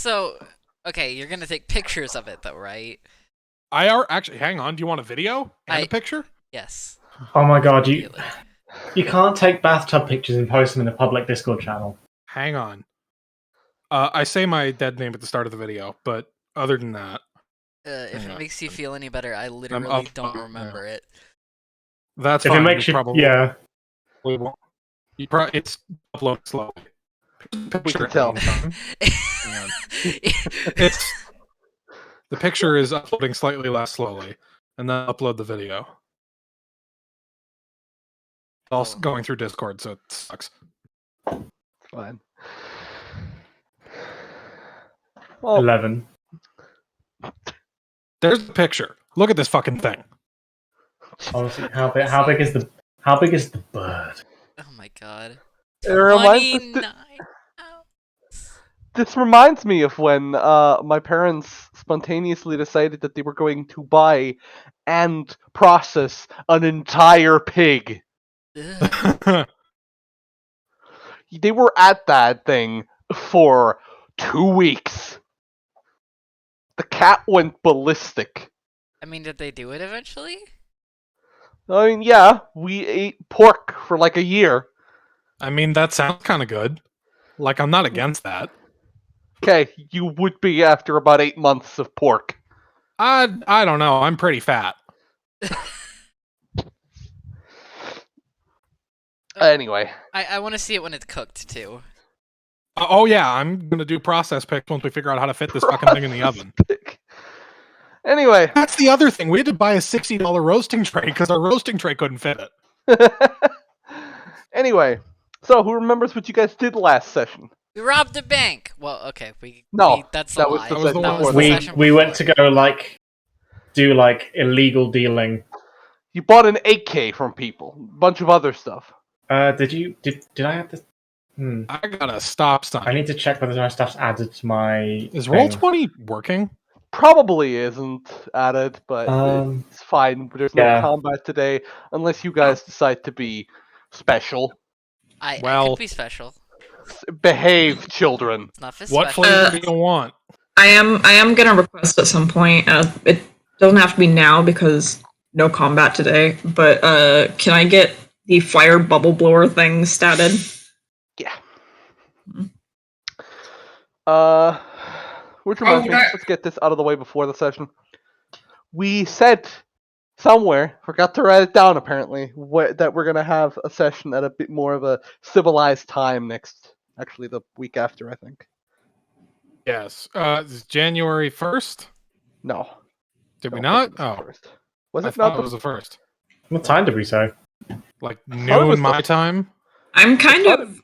So, okay, you're gonna take pictures of it, though, right? Actually, hang on. Do you want a video and a picture? Yes. Oh my god, Immediately. you can't take bathtub pictures and post them in a public Discord channel. Hang on. I say my dead name at the start of the video, but other than that, If it makes you feel any better, I up- literally don't remember it. that's If fine. it makes you, probably yeah. won't. It's uploaded slowly. We can tell. It's the picture is uploading slightly less slowly, and then upload the video. Also going through Discord, so it sucks. Fine. Well, 11. There's the picture. Look at this fucking thing. Honestly, how big is the bird? Oh my god. it reminds, 29. this reminds me of when my parents spontaneously decided that they were going to buy and process an entire pig. Ugh. They were at that thing for 2 weeks. The cat went ballistic. I mean, did they do it eventually? I mean, yeah, we ate pork for like a year. I mean, that sounds kind of good. Like, I'm not against that. Okay, you would be after about 8 months of pork. I don't know. I'm pretty fat. Anyway. I want to see it when it's cooked, too. Oh yeah, I'm gonna do process pics once we figure out how to fit this fucking thing in the oven. Anyway. That's the other thing. We had to buy a $60 roasting tray because our roasting tray couldn't fit it. Anyway, so who remembers what you guys did last session? We robbed a bank. Well, okay, that's that a was lie. the That was the session one before We that. session we went before. to go do illegal dealing. You bought an AK from people, a bunch of other stuff. Did I have this? I got a stop sign. I need to check whether my stuff's added to my. Is thing. Roll20 working? Probably isn't added, but it's fine. There's no yeah. combat today, unless you guys decide to be special. I Well- could be special. Behave, children. It's not for What special. flavor do you want? I am gonna request at some point. It doesn't have to be now because no combat today. But can I get the fire bubble blower thing statted? Yeah. Which reminds me, let's get this out of the way before the session. We said somewhere, forgot to write it down apparently, that we're gonna have a session at a bit more of a civilized time next. Actually, the week after, I think. Yes. It's January 1st? No. Did we Don't not? think it was Oh, the first. Was I it thought not it was the first. What time did we say? Like thought it noon was my time? I'm kind thought of.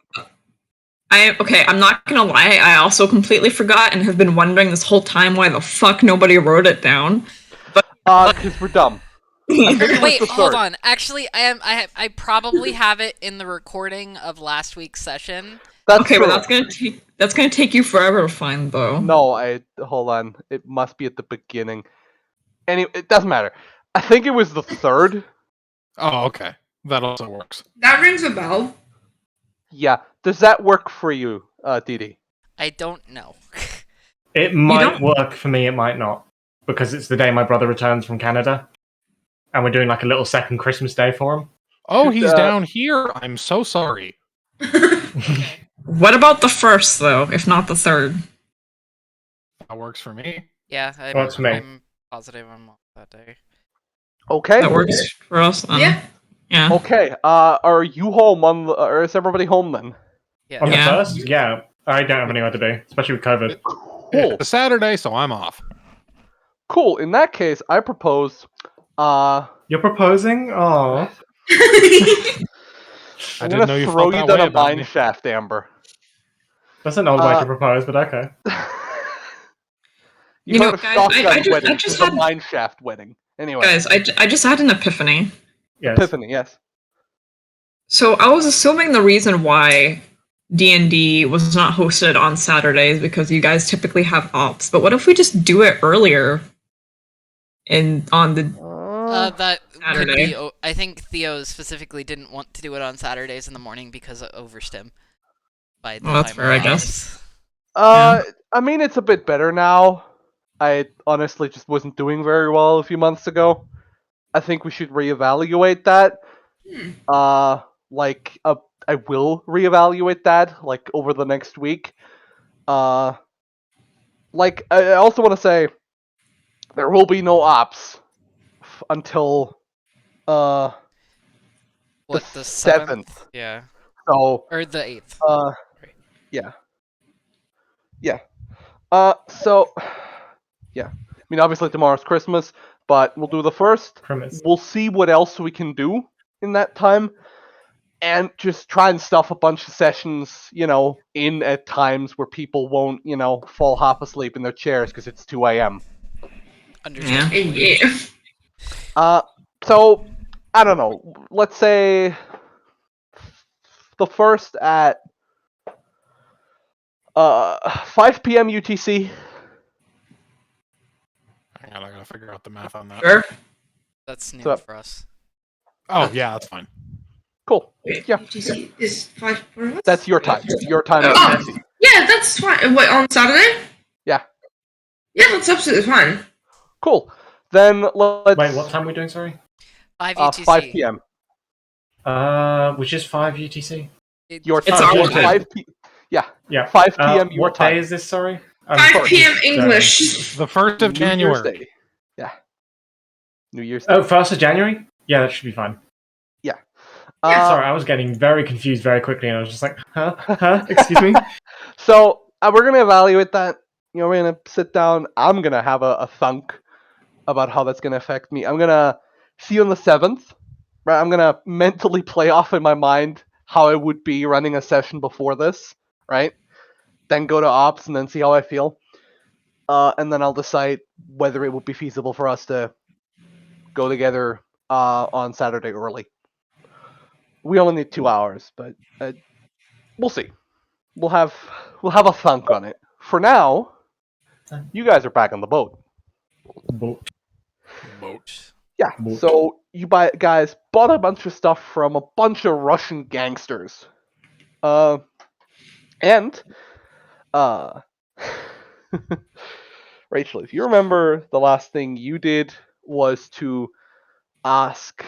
I'm not gonna lie. I also completely forgot and have been wondering this whole time why the fuck nobody wrote it down. because we're dumb. I think it was Wait, the hold third. on. Actually, I probably have it in the recording of last week's session. That's Okay, true. but that's gonna take you forever to find though. No, hold on. It must be at the beginning. Anyway, it doesn't matter. I think it was the third. Oh, okay. That also works. That rings a bell. Yeah. Does that work for you, Didi? I don't know. It might don't- work for me. It might not, because it's the day my brother returns from Canada, and we're doing like a little second Christmas day for him. Oh, he's down here. I'm so sorry. What about the first though, if not the third? That works for me. Yeah, Works for me. I'm positive I'm off that day. Okay. That works for us. Yeah. Yeah. Okay. Are you home or is everybody home then? Yeah. On the Yeah. first, yeah, I don't have anywhere to be, especially with COVID. Cool. It's a Saturday, so I'm off. Cool. In that case, I propose. You're proposing? Oh, I I'm didn't know gonna you throw felt you that down way a about mine me. shaft, Amber. that's an old way to propose, but okay. You heard of guys, shotgun I just wedding. This is a had- mine shaft wedding. Anyway, Guys, I just had an epiphany. Yes. Epiphany. Yes. So I was assuming the reason why D&D was not hosted on Saturdays because you guys typically have ops. But what if we just do it earlier on the That could Saturday. be. I think Theo specifically didn't want to do it on Saturdays in the morning because of overstim. By the Well, that's time fair, I of guess. ours. I mean, it's a bit better now. I honestly just wasn't doing very well a few months ago. I think we should reevaluate that. I will reevaluate that like over the next week. I also want to say there will be no ops until What, the 7th. 7th? Yeah. So Or the 8th. yeah. So yeah. I mean, obviously tomorrow's Christmas, but we'll do the 1st. Premise. We'll see what else we can do in that time, and just try and stuff a bunch of sessions, in at times where people won't, fall half asleep in their chairs because it's 2 a.m. Understandably. Yeah. So I don't know. Let's say the 1st at 5 p.m. UTC. Hang on, I gotta figure out the math on that. Sure. That's new So- for us. Oh yeah, that's fine. Cool. Wait, Yeah. UTC is 5 for us? That's your time. Your time at Oh. UTC. Yeah, that's fine. Wait, on Saturday? Yeah. Yeah, that's absolutely fine. Cool. Then let's. Wait, what time are we doing? Sorry. 5 UTC. 5 p.m. Which is 5 UTC. Your It's time. our your time. 5 p. Yeah. Yeah. 5 p.m. your What time. day is this? Sorry. 5 p.m. English. The 1st of New January. Year's Day. Yeah. New Year's Day. Oh, 1st of January. Yeah, that should be fine. Sorry, I was getting very confused very quickly, and I was just like, huh? Excuse me? So we're gonna evaluate that. We're gonna sit down. I'm gonna have a thunk about how that's gonna affect me. I'm gonna see you on the 7th. Right. I'm gonna mentally play off in my mind how I would be running a session before this. Right. Then go to ops and then see how I feel. And then I'll decide whether it would be feasible for us to go together on Saturday early. We only need 2 hours, but we'll see. We'll have a thunk on it. For now, you guys are back on the boat. Boat. Yeah. Boat. So you guys bought a bunch of stuff from a bunch of Russian gangsters. And Rachel, if you remember, the last thing you did was to ask.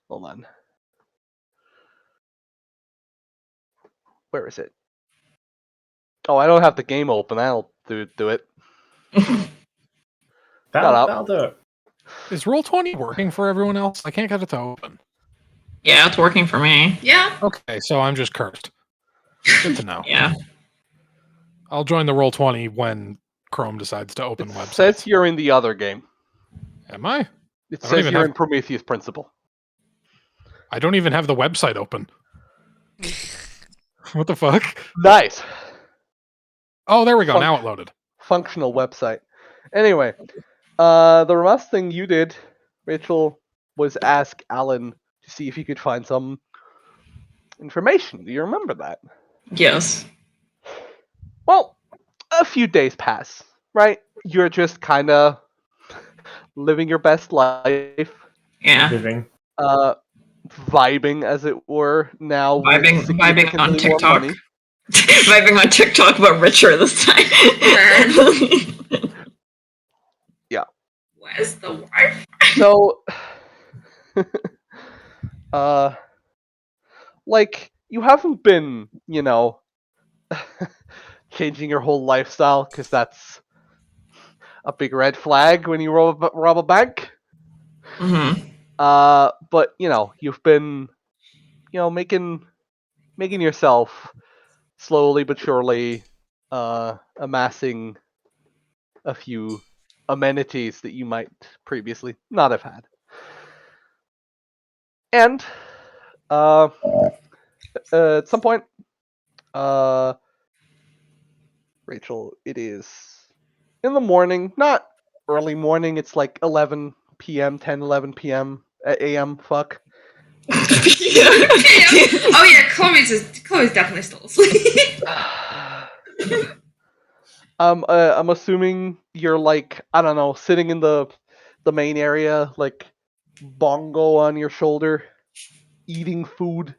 Hold on. Where is it? Oh, I don't have the game open. I'll do it. That'll do it. Is Roll20 working for everyone else? I can't get it to open. Yeah, it's working for me. Yeah. Okay, so I'm just cursed. Good to know. Yeah. I'll join the Roll20 when Chrome decides to open It websites. says you're in the other game. Am I? It I don't says even you're have- in Prometheus Principle. I don't even have the website open. What the fuck? Nice. Oh, there we go. Now it loaded. Functional website. Anyway, the last thing you did, Rachel, was ask Alan to see if he could find some information. Do you remember that? Yes. Well, a few days pass, right? You're just kind of living your best life, Yeah. Living. vibing, as it were. Now, with Vibing on significantly more TikTok. money. Vibing on TikTok, but richer this time. Where's the wife? So, you haven't been, changing your whole lifestyle, because that's a big red flag when you rob a bank. Mm-hmm. But you've been, making yourself slowly but surely, amassing a few amenities that you might previously not have had. And at some point, Rachel, it is in the morning, not early morning. It's like 11 p.m., 10, 11 p.m. a.m. Fuck. Oh yeah, Chloe's definitely still asleep. I'm assuming you're like, I don't know, sitting in the main area, like bongo on your shoulder, eating food.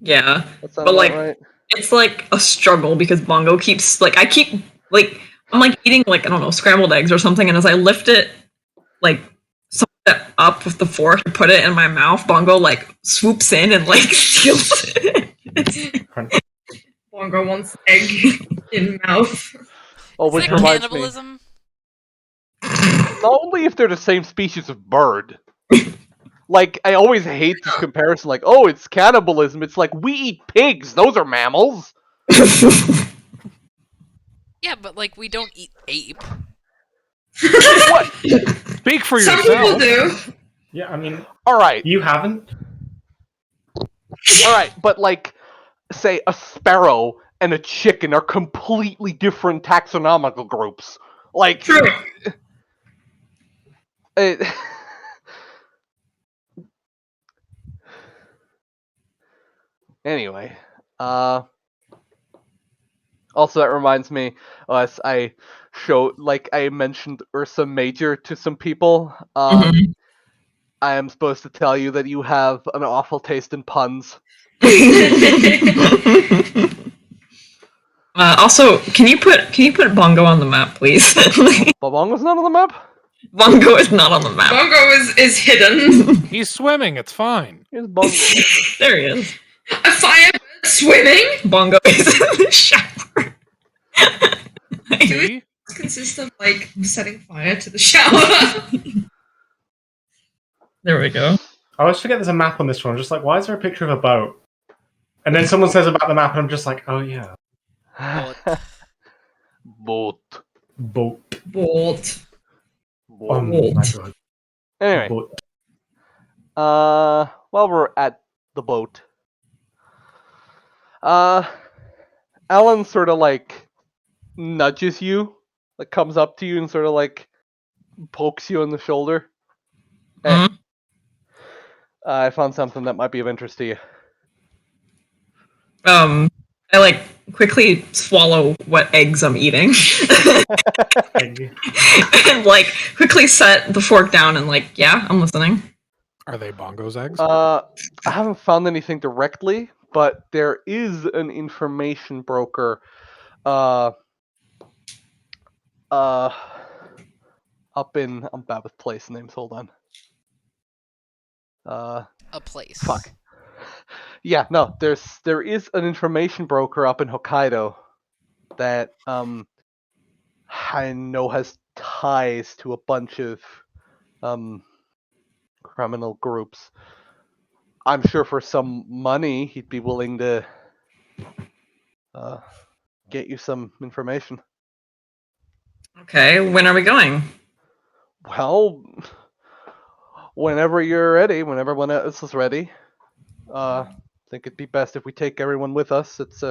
Yeah. That sounds But, about like, right. It's like a struggle because Bongo keeps like I'm like eating like I don't know scrambled eggs or something, and as I lift it like somewhat up with the fork to put it in my mouth, Bongo like swoops in and like steals it. Bongo wants egg in mouth. Oh, Is which that reminds me. cannibalism? Not only if they're the same species of bird. Like, I always hate this comparison. Like, oh, it's cannibalism. It's like, we eat pigs. Those are mammals. Yeah, but like we don't eat ape. What? Speak for Some yourself. people do. Yeah, I mean, All right. you haven't. All right. But, like, say a sparrow and a chicken are completely different taxonomical groups. Like, True. it, anyway, also that reminds me, as I mentioned Ursa Major to some people. Mhm. I am supposed to tell you that you have an awful taste in puns. Also, can you put Bongo on the map, please? Babongo's not on the map? Bongo is not on the map. Bongo is hidden. He's swimming. It's fine. Here's Bongo. There he is. A firebird swimming? Bongo is in the shower. See? It consists of like setting fire to the shower. There we go. I always forget there's a map on this one. I'm just like, why is there a picture of a boat? And then someone says about the map, and I'm just like, oh yeah, Boat. boat. Bolt. Oh Boat. my god. Anyway, Boat. while we're at the boat, Alan sort of like nudges you, like comes up to you and sort of like pokes you on the shoulder. Hey, Mhm. I found something that might be of interest to you. I like quickly swallow what eggs I'm eating, Egg. and like quickly set the fork down and like, yeah, I'm listening. Are they Bongo's eggs? I haven't found anything directly, but there is an information broker up in I'm bad with place names, hold on. A place. Fuck. Yeah, no, there is an information broker up in Hokkaido that I know has ties to a bunch of criminal groups. I'm sure for some money he'd be willing to get you some information. Okay, when are we going? Well, whenever you're ready, whenever one else is ready. I think it'd be best if we take everyone with us. It's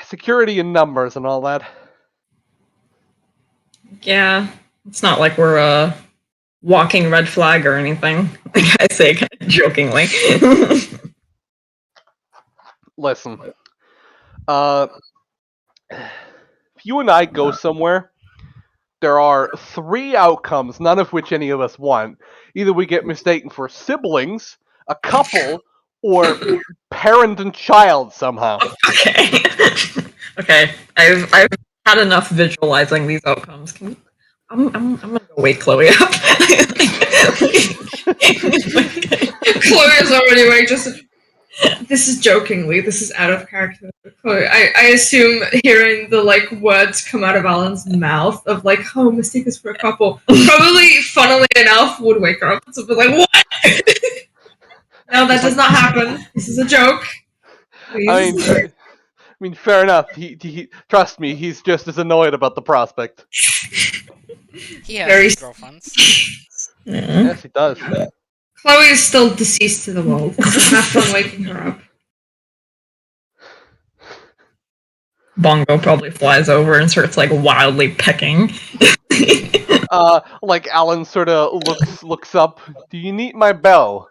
security in numbers and all that. Yeah, it's not like we're walking red flag or anything. Like I say, kind of jokingly. Listen, if you and I go somewhere, there are 3 outcomes, none of which any of us want. Either we get mistaken for siblings, a couple, or parent and child somehow. Okay. Okay. I've had enough visualizing these outcomes. I'm gonna go wake Chloe up. Chloe is already awake. This is jokingly. This is out of character. Chloe, I assume hearing the like words come out of Alan's mouth of like, "Oh, mistake is for a couple." Probably, funnily enough, would wake her up and be like, "What?" No, that does not happen. This is a joke. Please. I mean, fair enough. He trust me, he's just as annoyed about the prospect. He has Very- girlfriends. Yes, he does. Chloe is still deceased to the world. Have fun waking her up. Bongo probably flies over and starts like wildly pecking. Like Alan sort of looks up. Do you need my bell?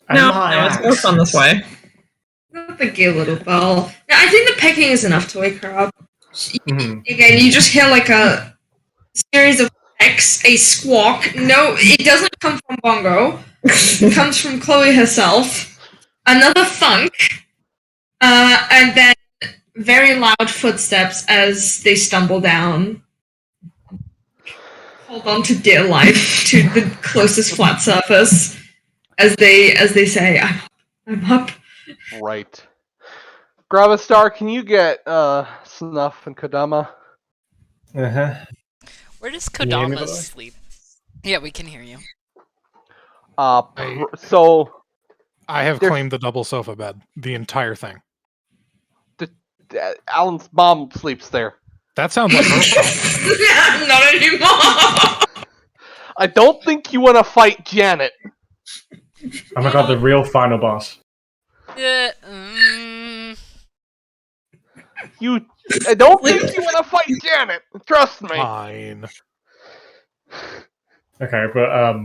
No, my it's more axe. fun this way. Not the gay little bell. Yeah, I think the pecking is enough to wake her up. Mhm. Again, you just hear like a series of pecks, a squawk. No, it doesn't come from Bongo. It comes from Chloe herself. Another thunk. And then very loud footsteps as they stumble down. Hold on to dear life to the closest flat surface as they say, I'm up. Right. Gravistar, can you get Snuff and Kodama? Uh-huh. Where does Can you hear me, by Kodama the way? sleep? Yeah, we can hear you. So I have There's- claimed the double sofa bed, the entire thing. Alan's mom sleeps there. That sounds like her problem. Not anymore. I don't think you want to fight Janet. Oh my god, the real final boss. Uh, I don't think you want to fight Janet. Trust me. Fine. Okay, but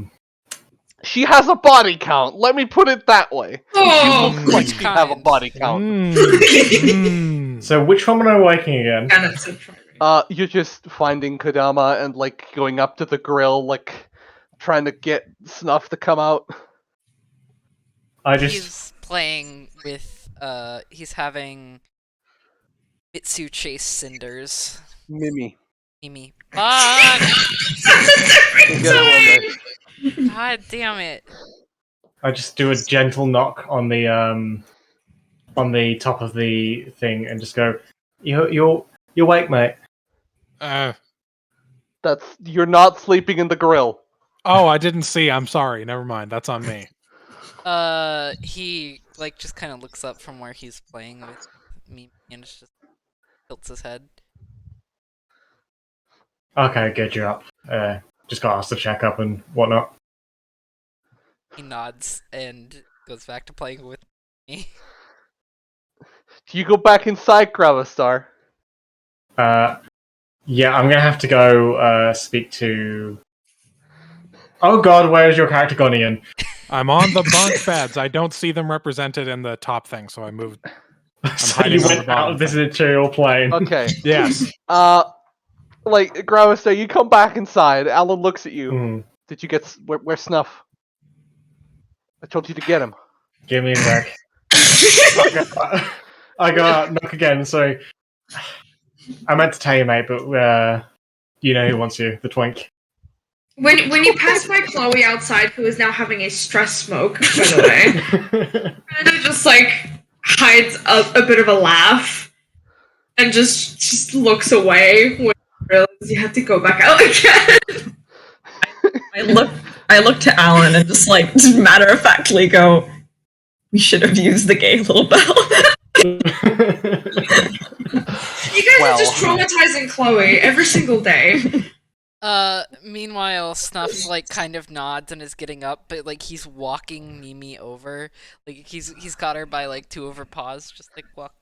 She has a body count. Let me put it that way. Oh, She looks like she have a body count. so which one am I waking again? Janet's a primary. You're just finding Kodama and like going up to the grill, like trying to get Snuff to come out. he's playing with, he's having Mitsu chase cinders. Mimi. Mimi. Fuck! We'll get it one day. God damn it. I just do a gentle knock on the top of the thing and just go, you're awake, mate. You're not sleeping in the grill. Oh, I didn't see. I'm sorry. Never mind. That's on me. He, like, just kind of looks up from where he's playing with Mimi and just tilts his head. Okay, good, you're up. Just got asked to check up and whatnot. He nods and goes back to playing with me. Do you go back inside, Gravistar? Yeah, I'm gonna have to go speak to... Oh god, where's your character gone, Ian? I'm on the bunk beds. I don't see them represented in the top thing, so I moved. So hiding you on the went bottom out of this thing. material plane. Okay. Yes. Like, Gravistar, you come back inside. Alan looks at you. Hmm. Did you get... Where's Snuff? I told you to get him. Give me a sec. I got knock again, so... I meant to tell you, mate, but you know who wants you, the twink. When you pass by Chloe outside, who is now having a stress smoke, by the way, kind of just like hides a bit of a laugh and just looks away when you realize you have to go back out again. I look to Alan and just like matter of factly go, we should have used the gay little bell. You guys are just traumatizing Chloe every single day. Meanwhile, Snuff, like, kind of nods and is getting up, but, like, he's walking Mimi over. Like, he's got her by, like, two of her paws, just, like, walk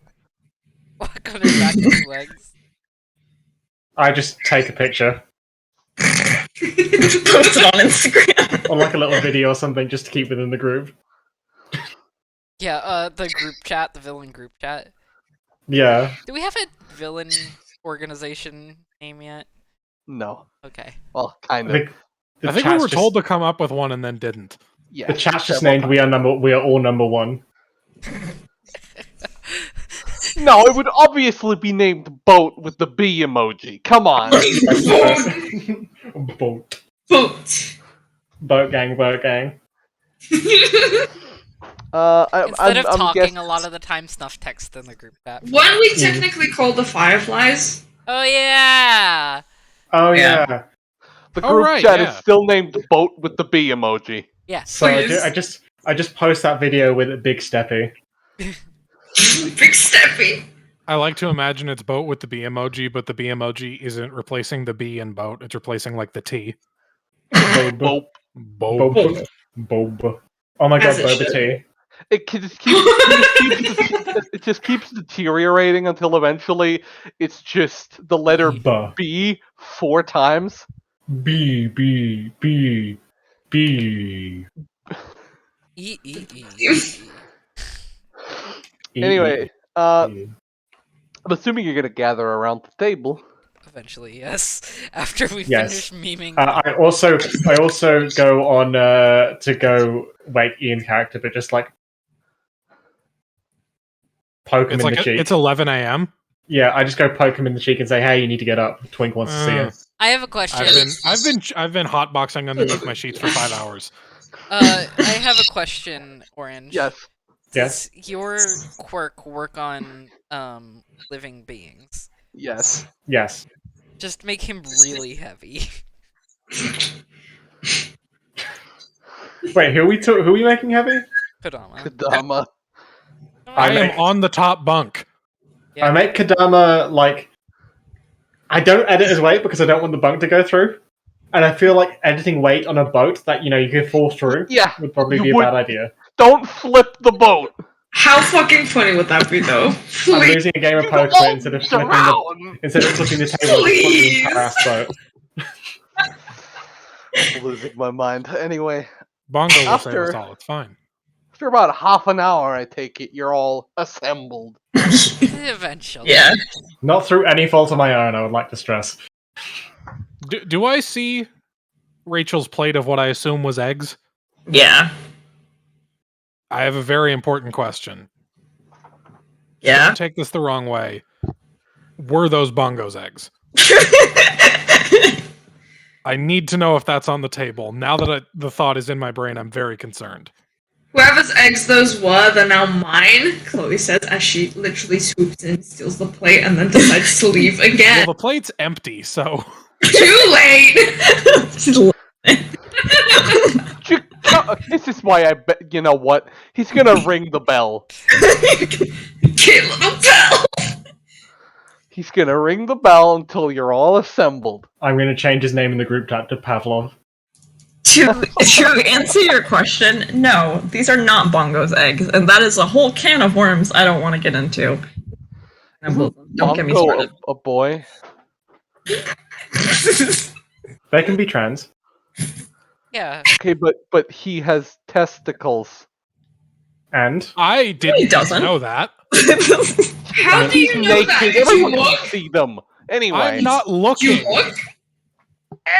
on her back with two legs. I just take a picture. Post it on Instagram. Or like a little video or something, just to keep within the group. Yeah, the group chat, the villain group chat. Yeah. Do we have a villain organization name yet? No. Okay. Well, kind of. The I think we chat's were just- told to come up with one and then didn't. Yeah. The chat's just several named we are all number one. No, it would obviously be named Boat with the B emoji. Come on. Boat. Boat. Boat gang, boat gang. Instead of talking, guessing- a lot of the time Snuff texts in the group chat. Weren't we technically called the Fireflies? Oh yeah! Oh Yeah. yeah. the Oh, group right, chat yeah. is still named Boat with the B emoji. Yeah. So Please. I just post that video with a big steppy. Big Steppy. I like to imagine it's boat with the B emoji, but the B emoji isn't replacing the B in boat. It's replacing like the T. Bob. Boat. Boat. Bob. Oh my god, As it boba should. tea. It just keeps deteriorating until eventually it's just the letter Ba. B 4 times. B. Anyway, I'm E. assuming you're gonna gather around the table. Eventually, yes. After we Yes. finish memeing. I also go on to go wake Ian character, but just like poke him in the cheek. It's 11 a.m. Yeah, I just go poke him in the cheek and say, "Hey, you need to get up. Twink wants to see you." I have a question. I've been hotboxing underneath my sheets for 5 hours. I have a question, Orange. Yes. Does your quirk work on living beings? Yes. Yes. Just make him really heavy. Wait, who are we making heavy? Kadama. I am on the top bunk. Yeah. I make Kadama like. I don't edit his weight because I don't want the bunk to go through, and I feel like editing weight on a boat that you can fall through would probably be a bad idea. Don't flip the boat. How fucking funny would that be, though? I'm losing a game of poker instead of flipping the table. Please. The entire boat. I'm losing my mind. Anyway, Bongo will save us all. It's fine. after about half an hour, I take it you're all assembled. Eventually. Yeah. Not through any fault of my own, I would like to stress. Do I see Rachel's plate of what I assume was eggs? Yeah. I have a very important question. Yeah. Don't take this the wrong way. Were those Bongo's eggs? I need to know if that's on the table. Now that the thought is in my brain, I'm very concerned. Whoever's eggs those were, they're now mine, Chloe says as she literally swoops in, steals the plate, and then decides to leave again. Well, the plate's empty, so... Too late! This is why I bet. You know what? He's gonna ring the bell. Cute little bell! He's gonna ring the bell until you're all assembled. I'm going to change his name in the group chat to Pavlov. To answer your question, no, these are not Bongo's eggs, and that is a whole can of worms I don't want to get into. Don't get me started. A boy. They can be trans. Yeah. Okay, but he has testicles. And? I didn't know that. How do you know that? Did you Everyone can look? see them. Anyway. I'm not looking. You look?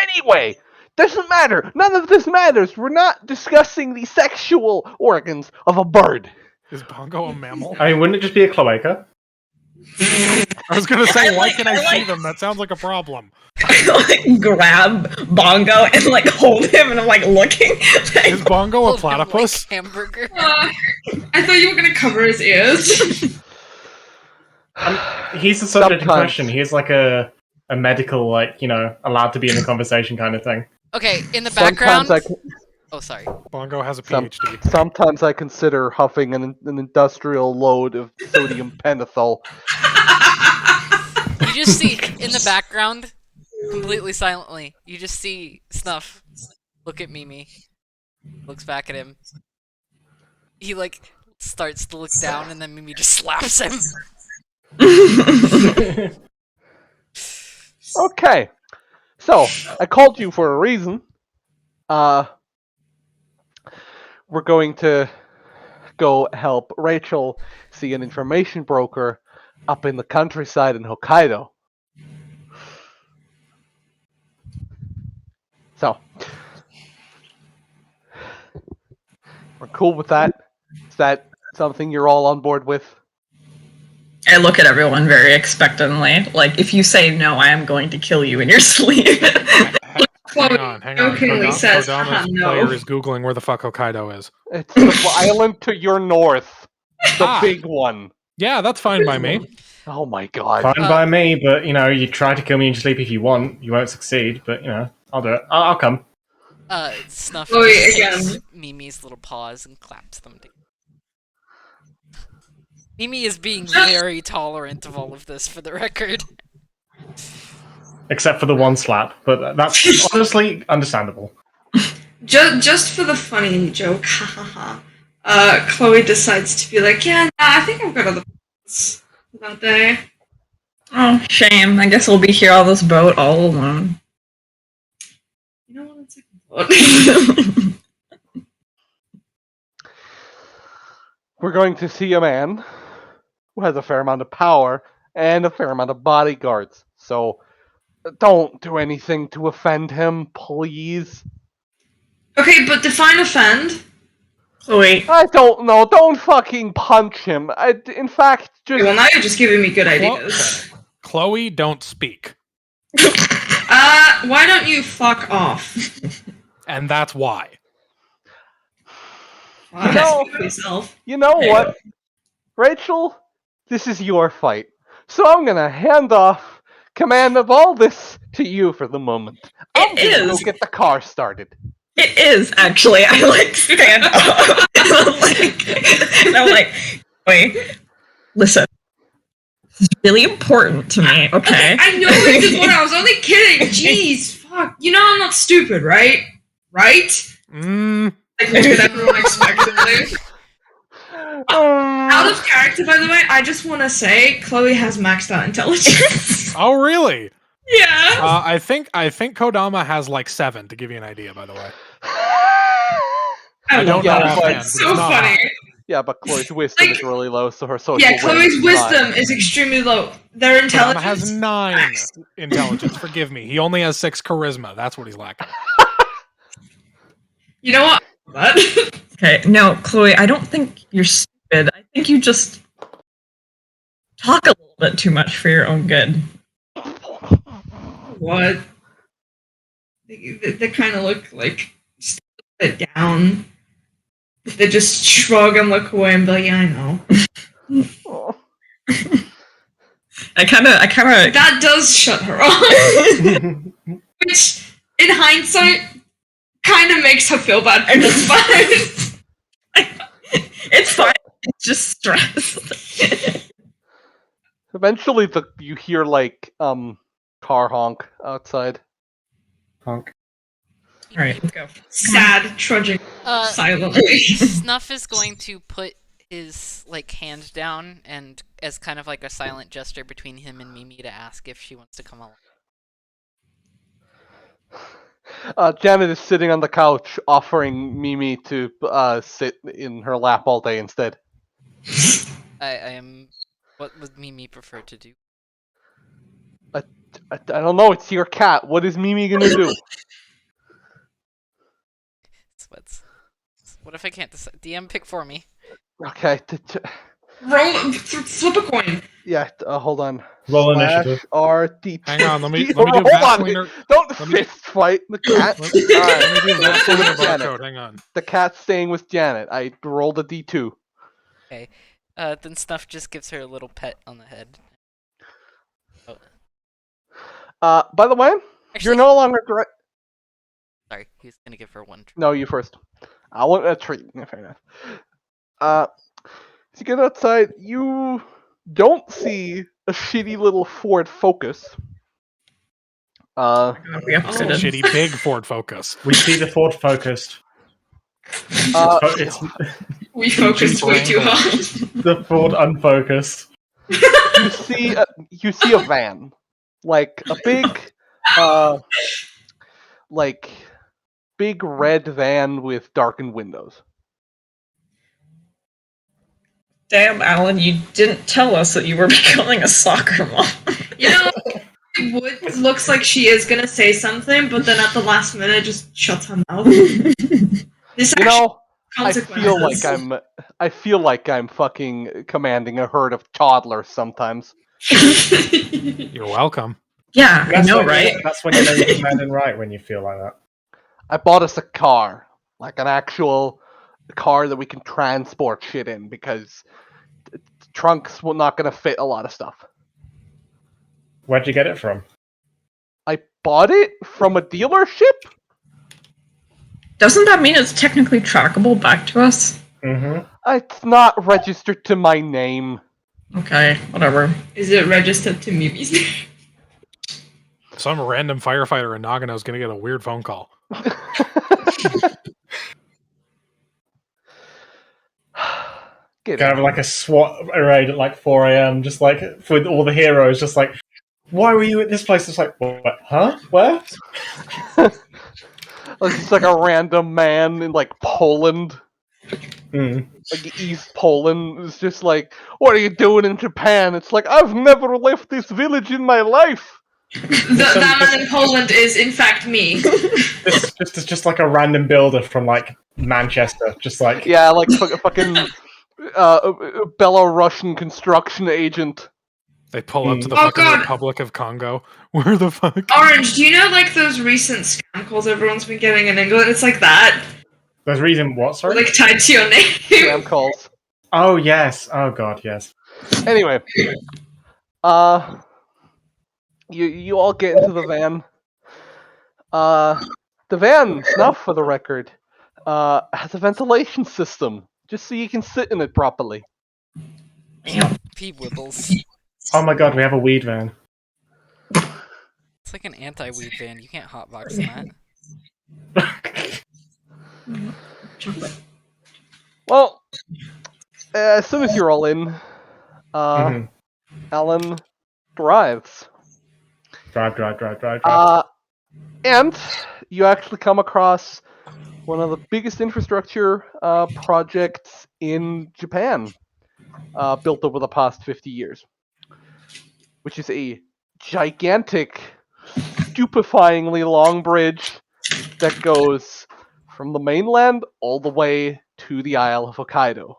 Anyway, doesn't matter. None of this matters. We're not discussing the sexual organs of a bird. Is Bongo a mammal? I mean, wouldn't it just be a cloaca? I was going to say, why can I see them? That sounds like a problem. I grab Bongo and hold him, and I'm looking. Is Bongo a Hold him platypus? like hamburger. I thought you were gonna cover his ears. He's the subject in Sometimes. question. He's like a medical, allowed to be in the conversation kind of thing. Okay, in the background. Sometimes Oh, sorry. Bongo has a PhD. Sometimes I consider huffing an industrial load of sodium pentothal. You just see in the background, completely silently, you just see Snuff look at Mimi, looks back at him. He starts to look down, and then Mimi just slaps him. Okay, so I called you for a reason. We're going to go help Rachel see an information broker up in the countryside in Hokkaido. So, we're cool with that. Is that something you're all on board with? I look at everyone very expectantly. If you say no, I am going to kill you in your sleep. Hang on. Okay, says, Kodama's no. player is Googling where the fuck Hokkaido is. It's the island to your north. The big one. Yeah, that's fine by me. Oh my god. Fine by me, but, you try to kill me in your sleep if you want. You won't succeed, but, I'll do it. I'll come. Snuff Oh, just yeah, takes again. Mimi's little paws and claps them together. Mimi is being very tolerant of all of this, for the record. Except for the one slap, but that's honestly understandable. Just for the funny joke, hahaha. Chloe decides to be like, yeah, nah, I think I've got other plans for that day. Oh, shame. I guess we'll be here on this boat all alone. You know what? It's We're going to see a man who has a fair amount of power and a fair amount of bodyguards. So don't do anything to offend him, please. Okay, but define offend. Chloe. I don't know. Don't fucking punch him. In fact, just. Well, now you're just giving me good ideas. Chloe, don't speak. Why don't you fuck off? And that's why. You know what? Rachel, this is your fight. So I'm gonna hand off command of all this to you for the moment. I'm gonna go get the car started. It is, actually. I like stand up. and I'm like, wait, listen. This is really important to me, okay? I know it is what I was only kidding. Jeez, fuck. You know I'm not stupid, right? Right? Like what did everyone expect? Out of character, by the way, I just want to say Chloe has maxed out intelligence. Oh, really? Yeah. I think Kodama has like 7, to give you an idea, by the way. I don't know offhand, it's so funny. Yeah, but Chloe's wisdom is really low, so her social. Yeah, Chloe's wisdom is extremely low. Their intelligence Kodama has 9 intelligence. Forgive me. He only has 6 charisma. That's what he's lacking. You know what? Okay, no, Chloe, I don't think you're stupid. I think you just talk a little bit too much for your own good. What? They kind of look like sit down. They just shrug and look away and be like, yeah, I know. I kind of. That does shut her off. Which, in hindsight, kind of makes her feel bad. It's fine. It's fine. It's just stress. Eventually, you hear like car honk outside. Honk. All right, let's go. Sad, trudging silently. Snuff is going to put his like hand down and as kind of like a silent gesture between him and Mimi to ask if she wants to come along. Janet is sitting on the couch, offering Mimi to sit in her lap all day instead. I am. What would Mimi prefer to do? I don't know. It's your cat. What is Mimi gonna do? Sweats. What if I can't decide? DM, pick for me. Okay. Flip a coin. Yeah. Hold on. Roll Slash initiative. RT. Hang on, let me do Hold on. Vaseline. Don't let me- fist fight the cat. Let me do Vaseline or Janet. barcode. Hang on. The cat's staying with Janet. I rolled a D2. Okay. Then Snuff just gives her a little pet on the head. By the way, Actually, you're no longer direct. sorry, he's gonna give her one treat. No, you first. I want a treat. Yeah, fair enough. As you get outside, you don't see a shitty little Ford Focus. We upgraded. Shitty big Ford Focus. We see the Ford Focused. It's We focused way too hard. the Ford Unfocused. you see a van, like a big red van with darkened windows. Damn, Alan, you didn't tell us that you were becoming a soccer mom. You know, Wood looks like she is gonna say something, but then at the last minute just shuts her mouth. This You know, I consequences. feel like I'm fucking commanding a herd of toddlers sometimes. You're welcome. Yeah, I know, right? That's when you know you're commanding right, when you feel like that. I bought us a car, like an actual car that we can transport shit in, because trunks were not going to fit a lot of stuff. Where'd you get it from? I bought it from a dealership? Doesn't that mean it's technically trackable back to us? Mm-hmm. It's not registered to my name. Okay, whatever. Is it registered to Mimi's name? Some random firefighter in Nagano is gonna get a weird phone call. Get Kind of like a SWAT raid at like 4 a.m. Just like with all the heroes, just like, why were you at this place? It's like, what? Huh? Where? It's like a random man in like Poland, like East Poland. It's just like, what are you doing in Japan? It's like, I've never left this village in my life. That man in Poland is in fact me. This is just like a random builder from like Manchester, just like Yeah, like fucking Belarusian construction agent. They pull up to the Oh, fucking God. Republic of Congo. Where the fuck? Orange, do you know like those recent scam calls everyone's been getting in England? It's like that. there's reason what? Sorry. Like tied to your name. Scam calls. Oh yes. Oh god, yes. Anyway, you all get into the van. The van, now for the record, has a ventilation system, just so you can sit in it properly. Pee wibbles. Oh my god, we have a weed van. It's like an anti-weed van. You can't hotbox in that. Chocolate. Well, as soon as you're all in, Mhm. Alan drives. Drive. And you actually come across one of the biggest infrastructure projects in Japan, built over the past 50 years, which is a gigantic, stupefyingly long bridge that goes from the mainland all the way to the Isle of Hokkaido.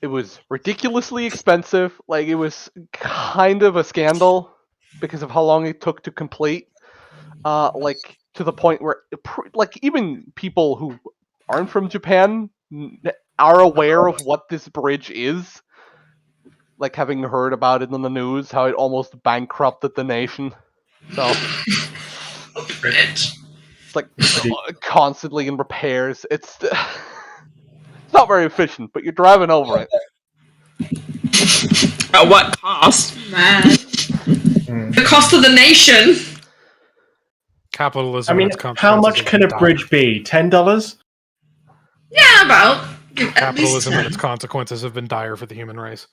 It was ridiculously expensive. Like, it was kind of a scandal because of how long it took to complete. Like, to the point where, like, even people who aren't from Japan are aware of what this bridge is. Like, having heard about it in the news, how it almost bankrupted the nation. So, Bridge. it's like constantly in repairs. It's not very efficient, but you're driving over it. At what cost? Man. Mm. The cost of the nation. Capitalism. I mean, and its how much consequences can a have been bridge be? $10? Yeah, about. dire. At least Capitalism and 10. its consequences have been dire for the human race.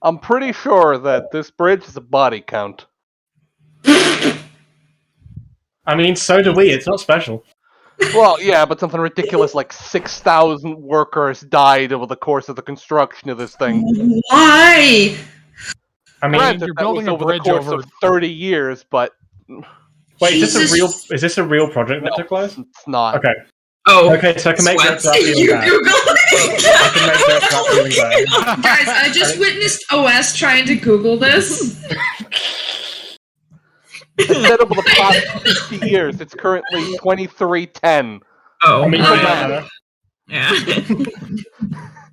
I'm pretty sure that this bridge is a body count. I mean, so do we. It's not special. Well, yeah, but something ridiculous like 6,000 workers died over the course of the construction of this thing. Why? I mean, Granted, you're that was building a over the bridge course over- of 30 years, but wait, is Jesus. this a real project that no, took place? it's not. Okay. Oh. Okay, so I can make jokes Sweats. about feeling You bad. Google I can make jokes about feeling bad. Guys, I just witnessed OS trying to Google this. Instead of the past 50 years, it's currently 2310. Oh. I mean, Oh, for yeah. that, Yeah.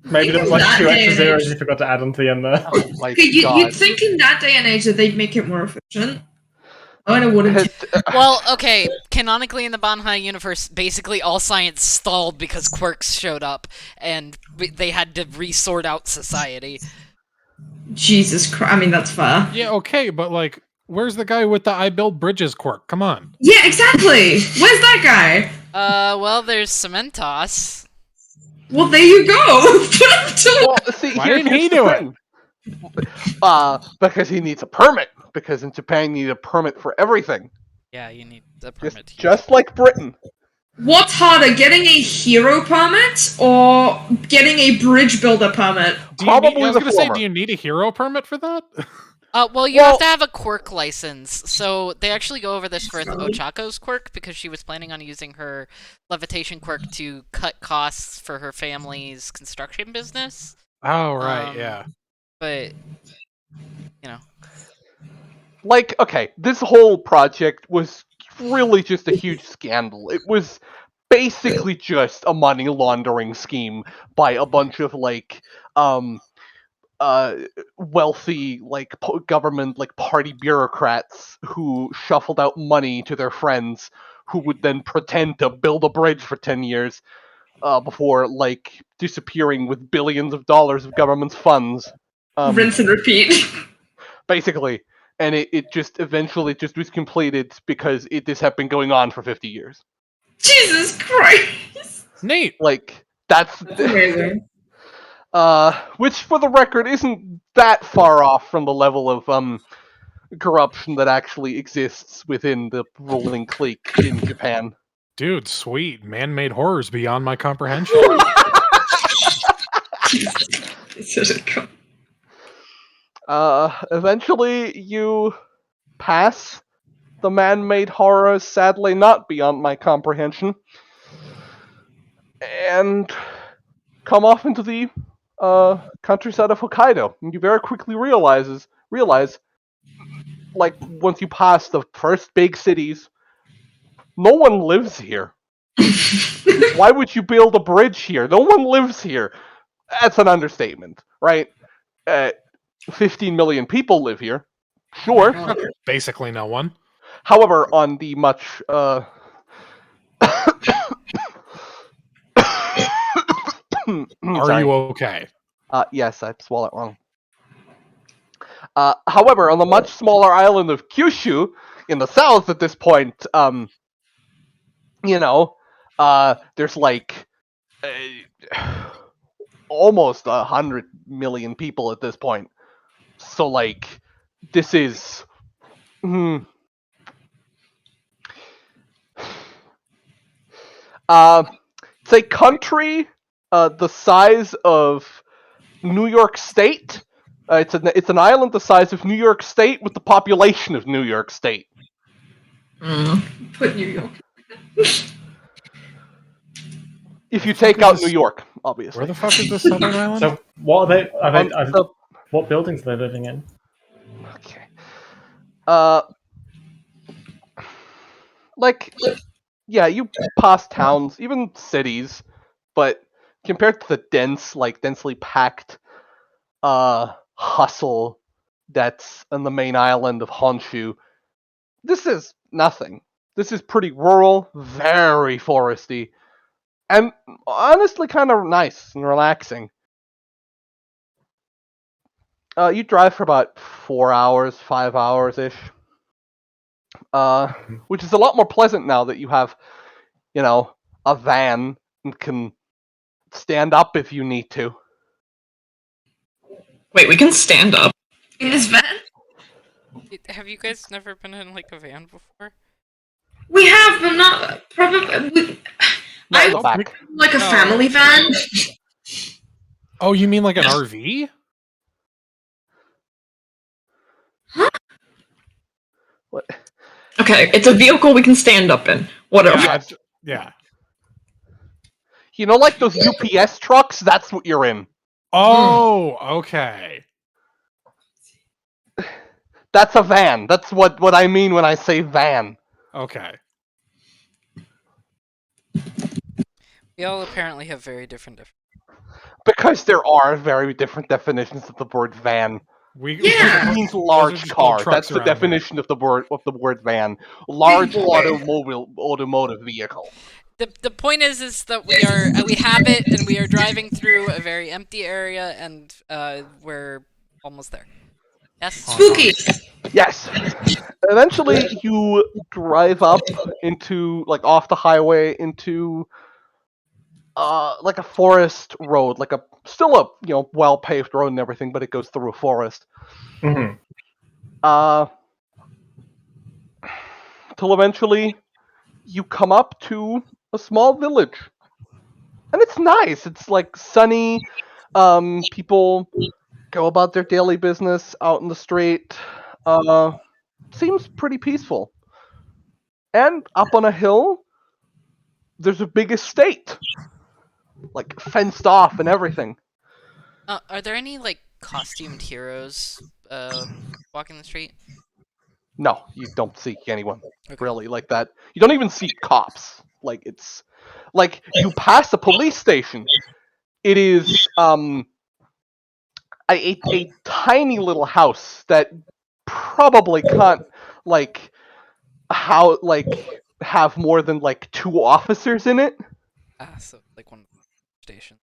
maybe there was like That 2 day extra and zeros age. you forgot to add onto the end there. Oh my Okay, god. you'd think in that day and age that they'd make it more efficient. Oh, and it wouldn't. Well, okay, canonically in the Banhai universe, basically all science stalled because quirks showed up, and they had to re-sort out society. Jesus Christ. I mean, that's fair. Yeah, okay, but like, where's the guy with the I build bridges quirk? Come on. Yeah, exactly. Where's that guy? Well, there's Cementos. Well, there you go. Put him to Well, see, Why here's didn't he the do it? thing. Because he needs a permit. Because in Japan, you need a permit for everything. Yeah, you need a permit. Just like Britain. What's harder, getting a hero permit or getting a bridge builder permit? Do you need, Probably I was the gonna say, former. do you need a hero permit for that? Well, you have to have a quirk license. So they actually go over this for Ochako's quirk because she was planning on using her levitation quirk to cut costs for her family's construction business. Oh, right, yeah. But, you know. Like, okay, this whole project was really just a huge scandal. It was basically just a money laundering scheme by a bunch of, like, wealthy, like, government, like, party bureaucrats who shuffled out money to their friends who would then pretend to build a bridge for 10 years before, like, disappearing with billions of dollars of government's funds. Rinse and repeat. Basically. And it just eventually just was completed because this had been going on for 50 years. Jesus Christ. Neat. Like, that's Amazing. which for the record isn't that far off from the level of corruption that actually exists within the ruling clique in Japan. Dude, sweet. Man-made horrors beyond my comprehension. Eventually you pass the man-made horror is sadly not beyond my comprehension. And come off into the countryside of Hokkaido, and you very quickly realize, like, once you pass the first big cities, no one lives here. Why would you build a bridge here? No one lives here. That's an understatement, right? 15 million people live here. Sure. Basically no one. However, on the much Are you okay? Yes, I swallowed it wrong. However, on the much smaller island of Kyushu, in the south at this point, there's like almost 100 million people at this point. So, like, this is... it's a country the size of New York State. It's an island the size of New York State with the population of New York State. Put New York. If you take out New York, obviously. Where the fuck is this southern island? So what are they? What buildings are they living in? Okay. You pass towns, even cities, but compared to the densely packed hustle that's on the main island of Honshu, this is nothing. This is pretty rural, very foresty, and honestly kind of nice and relaxing. You drive for about 4 hours, 5 hours-ish. Which is a lot more pleasant now that you have, a van and can stand up if you need to. Wait, we can stand up? In this van? Have you guys never been in like a van before? We have, but not probably. Like a family van. Oh, you mean like an RV? Huh? What? Okay, it's a vehicle we can stand up in. Whatever. Yeah. Like those UPS trucks? That's what you're in. Oh, okay. That's a van. That's what I mean when I say van. Okay. We all apparently have very different Because there are very different definitions of the word van. It means large car. That's the definition of the word van. Large automotive vehicle. The point is that we have it and we are driving through a very empty area and we're almost there. Yes. Spooky. Yes. Eventually, you drive up into off the highway into like a forest road, still a well paved road and everything, but it goes through a forest. Mm-hmm. Till eventually you come up to a small village, and it's nice. It's sunny. People go about their daily business out in the street. Seems pretty peaceful. And up on a hill, there's a big estate. Fenced off and everything. Are there any costumed heroes walking the street? No, you don't see anyone really like that. You don't even see cops. It's you pass a police station. It is a tiny little house that probably can't have more than 2 officers in it. So one station.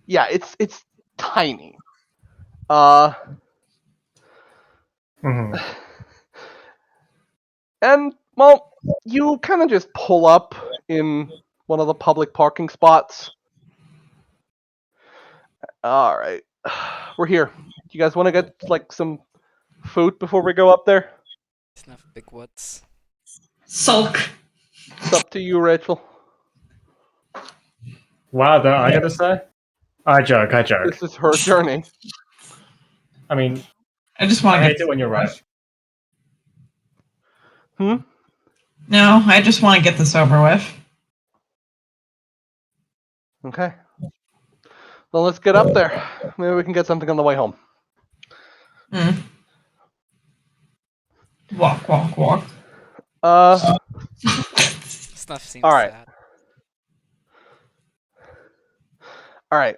Yeah, it's tiny. Mm-hmm. And you kind of just pull up in one of the public parking spots. All right, we're here. You guys want to get some food before we go up there? Enough big woods. Sulk. It's up to you, Rachel. Wow, though, I gotta say, I joke. This is her journey. I mean, I just want I hate it when you're right. Hmm? No, I just want to get this over with. Okay. Well, let's get up there. Maybe we can get something on the way home. Walk, walk, walk. Snuff seems All right. sad. All right.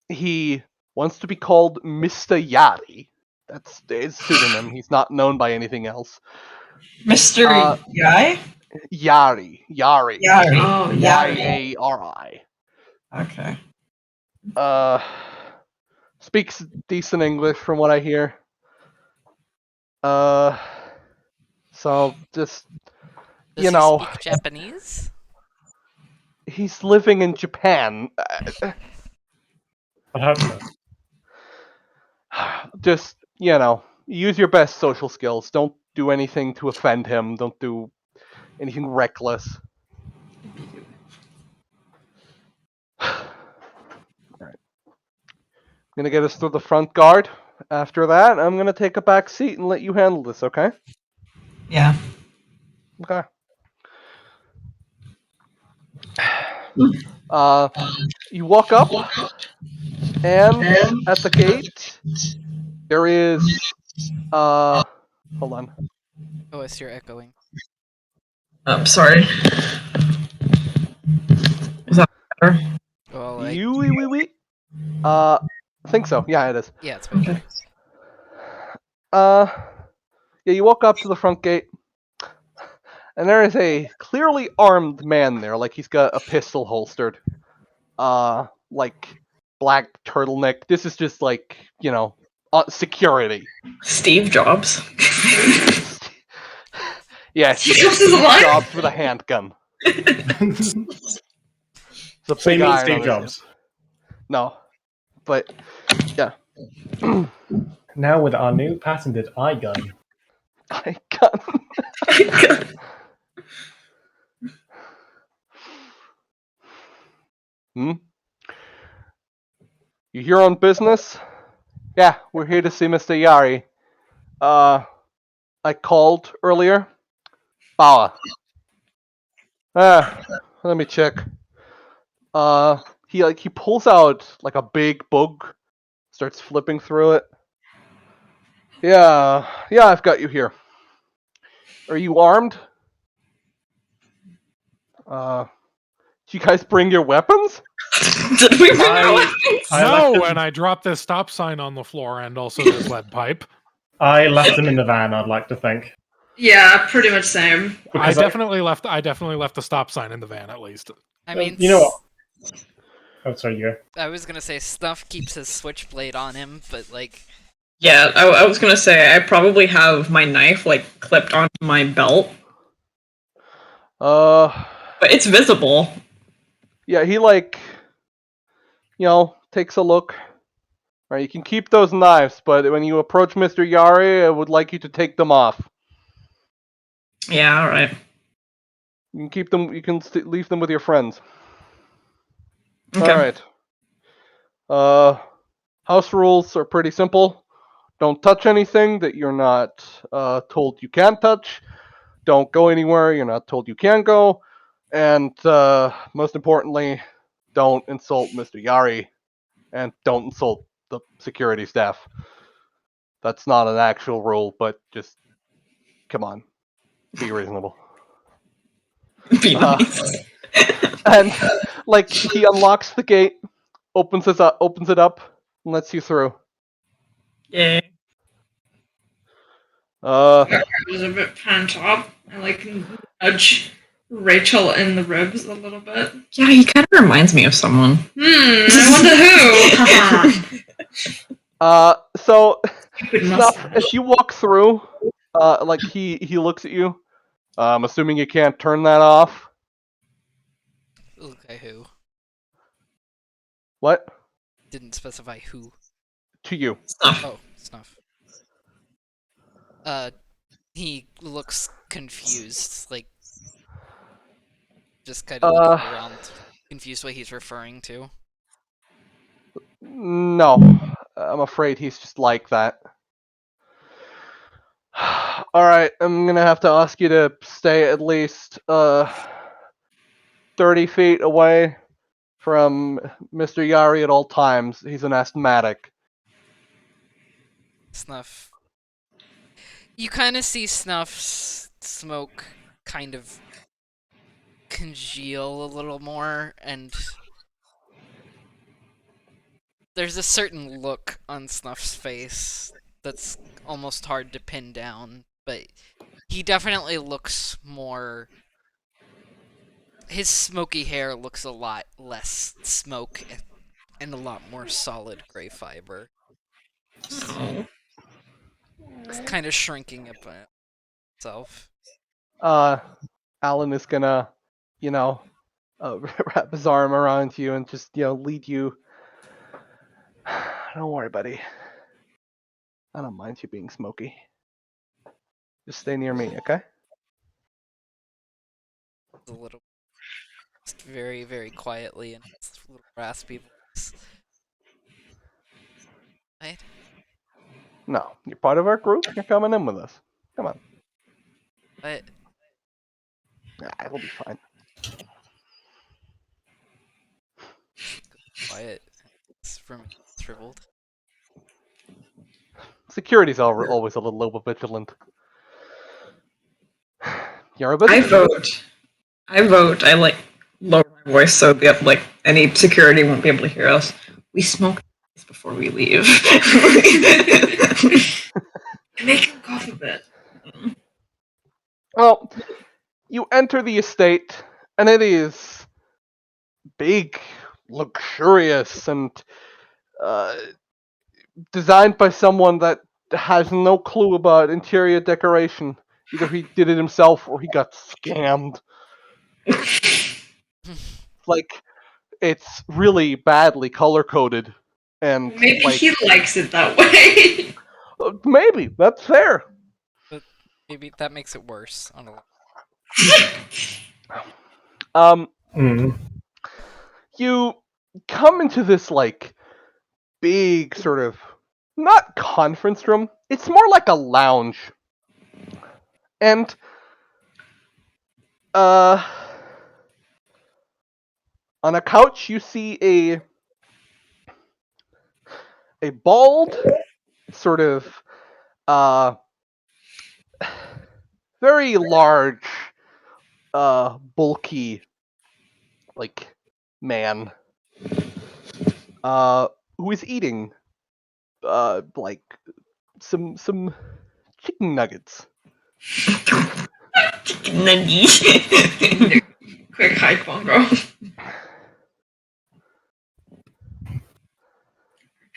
He wants to be called Mr. Yari. That's his pseudonym. He's not known by anything else. Mr. Yai? Yari. Yari. Oh, Yari. Okay. Speaks decent English from what I hear. So just Does you he know, speak Japanese? he's living in Japan. I hope so. Just use your best social skills. Don't do anything to offend him. Don't do anything reckless. Alright. I'm gonna get us through the front guard. After that, I'm gonna take a back seat and let you handle this, okay? Yeah. Okay. You walk up, and at the gate, there is hold on. Oh, I see you're echoing. Oh, sorry. Is that better? Well, like, I think so. Yeah, it is. yeah, it's way better. Yeah, you walk up to the front gate, and there is a clearly armed man there, like he's got a pistol holstered. Like black turtleneck. This is just like, security. Steve Jobs. Yeah, Steve Jobs is alive? Jobs with a handgun. It's a So you big mean iron Steve on his Jobs? head. No, but yeah. Now with our new patented eye gun. I got. Hmm? You here on business? Yeah, we're here to see Mr. Yari. I called earlier. Bauer. Let me check. He pulls out like a big book, starts flipping through it. Yeah, I've got you here. Are you armed? Do you guys bring your weapons? Did we bring I- our weapons? I No, left them- and I dropped this stop sign on the floor and also this lead pipe. I left them in the van, I'd like to think. Yeah, pretty much same. I Because definitely left the stop sign in the van at least. I mean, you know what? Oh, sorry, you go. I was gonna say Snuff keeps his switchblade on him, but like, Yeah, I was gonna say, I probably have my knife, like, clipped onto my belt. But it's visible. Yeah, he takes a look. Right, you can keep those knives, but when you approach Mr. Yari, I would like you to take them off. Yeah, alright. You can keep them. You can leave them with your friends. Okay. All right. House rules are pretty simple. Don't touch anything that you're not told you can't touch. Don't go anywhere you're not told you can go. And most importantly, don't insult Mr. Yari, and don't insult the security staff. That's not an actual rule, but just come on, be reasonable. Be nice. And he unlocks the gate, opens it up, and lets you through. Yeah. I was a bit pant up. I nudge Rachel in the ribs a little bit. Yeah, he kind of reminds me of someone. I wonder who. So Stupid Snuff, mustache. as you walk through, he looks at you. I'm assuming you can't turn that off. okay, who? What? Didn't specify who. To you. Oh, Snuff. He looks confused, like, just kind of looking around, confused what he's referring to. No, I'm afraid he's just like that. All right, I'm gonna have to ask you to stay at least 30 feet away from Mr. Yari at all times. He's an asthmatic. Snuff. You kind of see Snuff's smoke kind of congeal a little more, and there's a certain look on Snuff's face that's almost hard to pin down, but he definitely looks more. His smoky hair looks a lot less smoke and a lot more solid gray fiber. Oh. It's kind of shrinking up itself. Alan is gonna, wrap his arm around you and just, lead you. Don't worry, buddy. I don't mind you being smoky. Just stay near me, okay? A little, just very, very quietly and it's a little raspy voice. Right? No, you're part of our group. You're coming in with us. Come on. But It'll be fine. quiet. It's from shriveled. Security's always a little over vigilant. You're a I bit. vote. I lower my voice so that any security won't be able to hear us. We smoke before we leave. Make him cough a bit. Well, you enter the estate, and it is big, luxurious, and designed by someone that has no clue about interior decoration. Either he did it himself or he got scammed. It's really badly color coded, and Maybe he likes it that way. Maybe that's fair. But maybe that makes it worse on a You come into this big sort of not conference room. It's more like a lounge. And on a couch you see a bald sort of very large bulky man who is eating some chicken nuggets. Chicken nuggets. Quick hike, Bongo.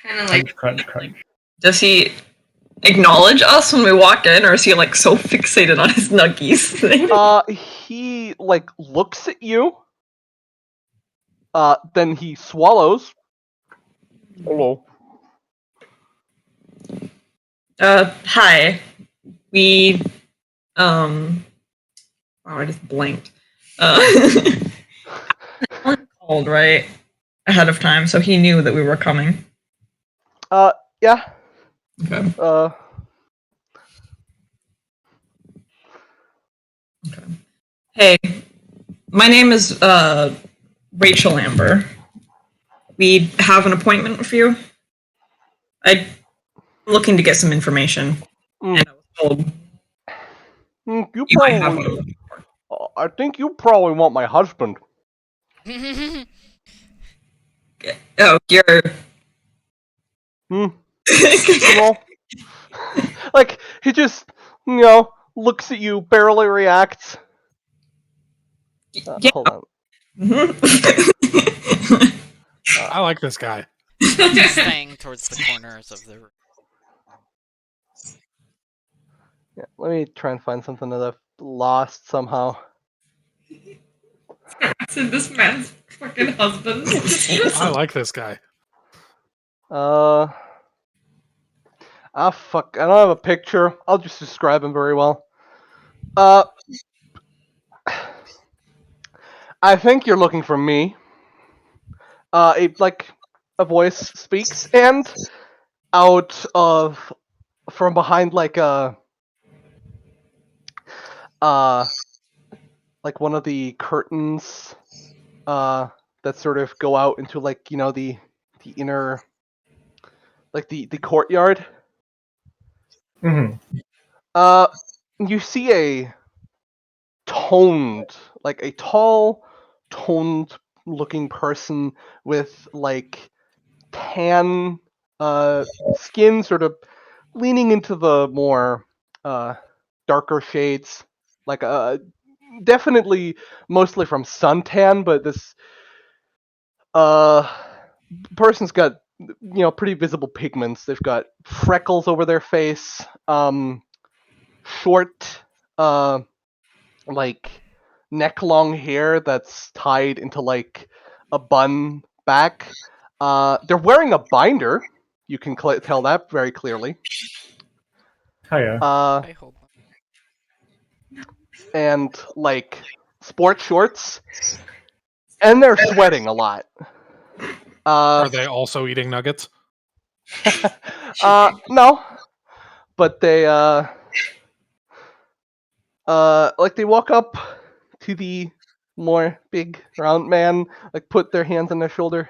Kind of crunch, crunch. Does he acknowledge us when we walk in, or is he so fixated on his nuggies? He looks at you. Then he swallows. Hello. Hi. We wow, I just blanked. Alan called right ahead of time, so he knew that we were coming. Yeah. Okay. Okay. Hey, my name is Rachel Amber. We have an appointment with you. I'm looking to get some information, and I was told You you might have probably. one. I think you probably want my husband. Oh, you're. He just, looks at you, barely reacts. Yeah. Hold on. I like this guy. He's staying towards the corners of the room. Yeah, let me try and find something that I've lost somehow. to this man's fucking husband. I like this guy. Fuck. I don't have a picture. I'll just describe him very well. I think you're looking for me. A voice speaks, and from behind like one of the curtains that sort of go out into like the inner, like the courtyard. Mm-hmm. You see a tall, toned looking person with like tan skin, sort of leaning into the more darker shades, like definitely mostly from suntan, but this person's got pretty visible pigments. They've got freckles over their face, short like neck long hair that's tied into like a bun back. They're wearing a binder. You can tell that very clearly. Oh yeah. I hope. And like sports shorts, and they're sweating a lot. Are they also eating nuggets? No, but they like they walk up to the more big round man, like put their hands on their shoulder.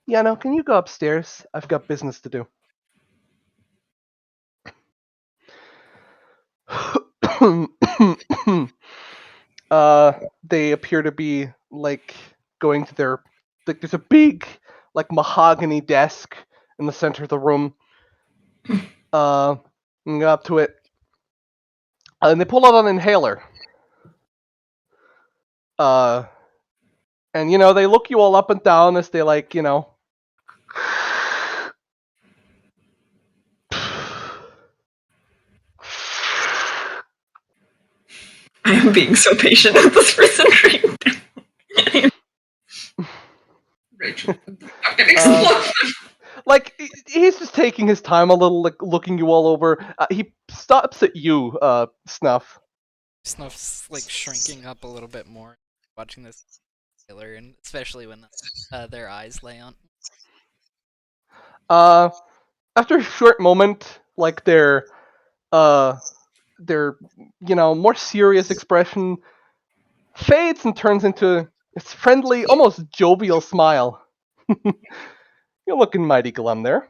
Yeah, no, can you go upstairs? I've got business to do. They appear to be like going to their, like there's a big like mahogany desk in the center of the room. And go up to it, and they pull out an inhaler. And they look you all up and down as they like I am being so patient with this person right now. Rachel, I'm getting some blood. Like he's just taking his time a little, like looking you all over. He stops at you, Snuff. Snuff's like shrinking up a little bit more watching this trailer, and especially when their eyes lay on. After a short moment, like their more serious expression fades and turns into its friendly, almost jovial smile. You're looking mighty glum there.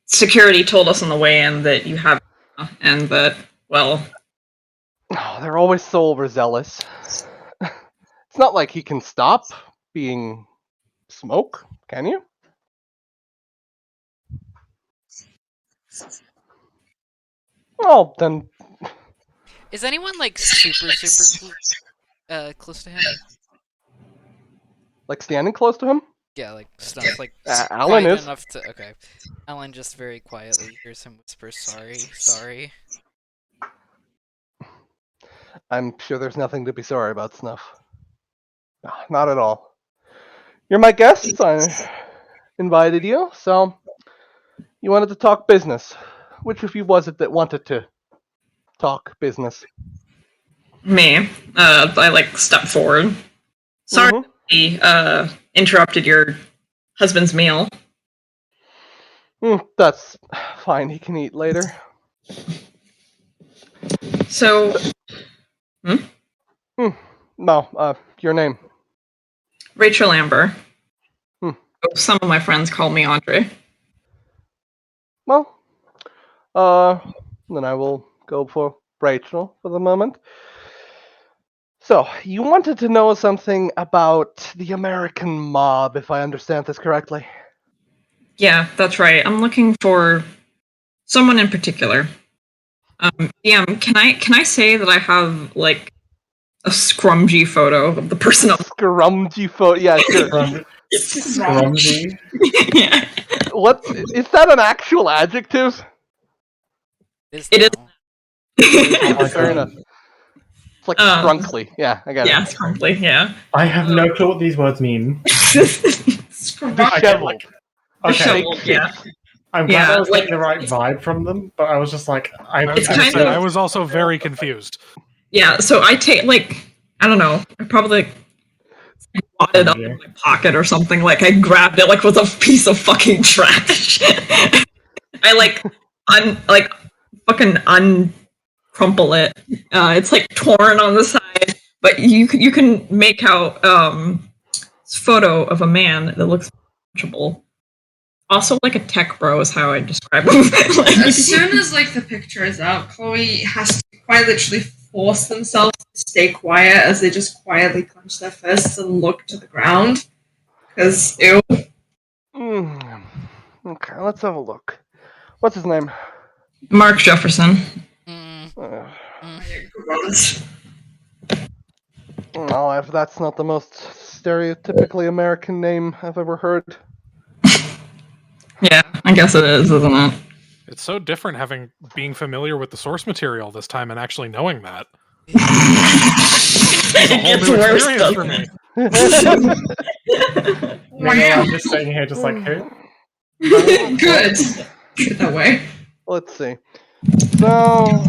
Security told us on the way in that you have, and that, well... Oh, they're always so overzealous. It's not like he can stop being smoke, can you? Oh, then... Is anyone like super close to him? Like standing close to him? Yeah, like Snuff, like Alan quiet is. enough to. Okay, Alan just very quietly hears him whisper, "Sorry." I'm sure there's nothing to be sorry about, Snuff. Not at all. You're my guests. I invited you, so you wanted to talk business. Which of you was it that wanted to talk business? Me. I like step forward. Sorry, interrupted your husband's meal. That's fine. He can eat later. So... No, your name? Rachel Amber. Some of my friends call me Andre. Well, then I will go for Rachel for the moment. So, you wanted to know something about the American mob, if I understand this correctly. Yeah, that's right. I'm looking for someone in particular. DM, can I say that I have like a scrumgy photo of the person? Scrumgy photo? Yeah, sure. Scrumgy. Yeah. What is that? An actual adjective? It is. Fair enough. It's like scrunkly. Yeah, I got it. Yeah, scrunkly. Yeah. I have no clue what these words mean. Disheveled. Okay. Yeah. I'm glad I was getting the right vibe from them, but I was just like, I was also very confused. Yeah, so I take, like, I don't know, probably bought it up in my pocket or something. Like I grabbed it like with a piece of fucking trash. I fucking uncrumple it. It's like torn on the side, but you can make out this photo of a man that looks watchable. Also, like a tech bro is how I describe him. As soon as like the picture is out, Chloe has to quite literally force themselves to stay quiet as they just quietly clench their fists and look to the ground. Because ew. Okay, let's have a look. What's his name? Mark Jefferson. Oh, if that's not the most stereotypically American name I've ever heard. Yeah, I guess it is, isn't it? It's so different being familiar with the source material this time and actually knowing that. It's a whole new experience for me. Meanwhile, I'm just sitting here, just like, who? Good. That way. Let's see. So,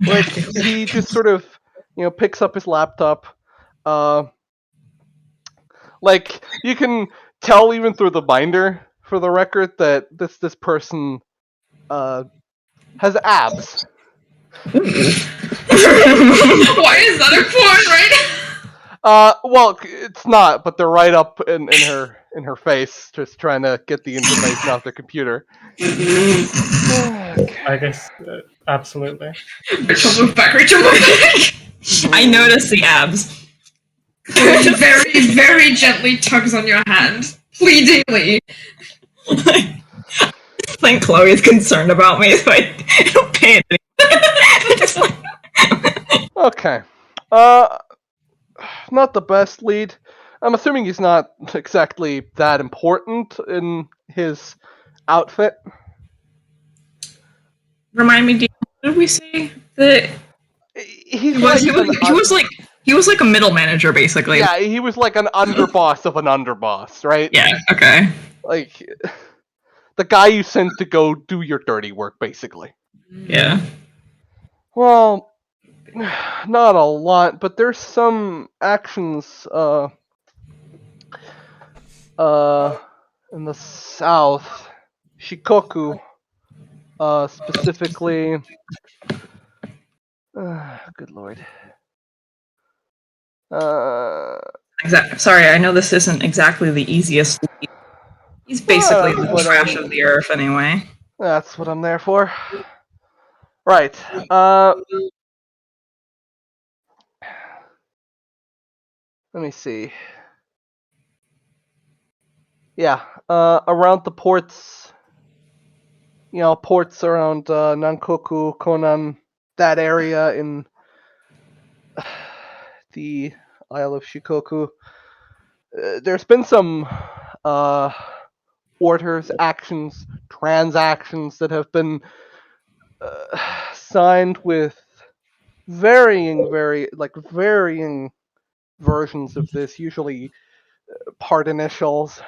like he just sort of, picks up his laptop. Like you can tell even through the binder, for the record, that this person has abs. Why is that important, right? Well, it's not, but they're right up in her face, just trying to get the information off the computer. I guess, absolutely. Rachel, move back. Rachel, move back. I notice the abs. Very, very gently tugs on your hand, pleadingly. I think Chloe is concerned about me, so I don't pay attention. Okay. Not the best lead. I'm assuming he's not exactly that important in his outfit. Remind me, what did we say that He was like a middle manager, basically. Yeah, he was like an underboss of an underboss, right? Yeah. Okay. Like the guy you sent to go do your dirty work, basically. Yeah. Well, not a lot, but there's some actions in the south, Shikoku, specifically. Good lord. Sorry, I know this isn't exactly the easiest lead. He's basically the trash of the earth, anyway. That's what I'm there for. Right. Let me see. Yeah. Around the ports. Ports around Nankoku, Konan, that area in the Isle of Shikoku. There's been some orders, actions, transactions that have been signed with varying versions of this, usually part initials,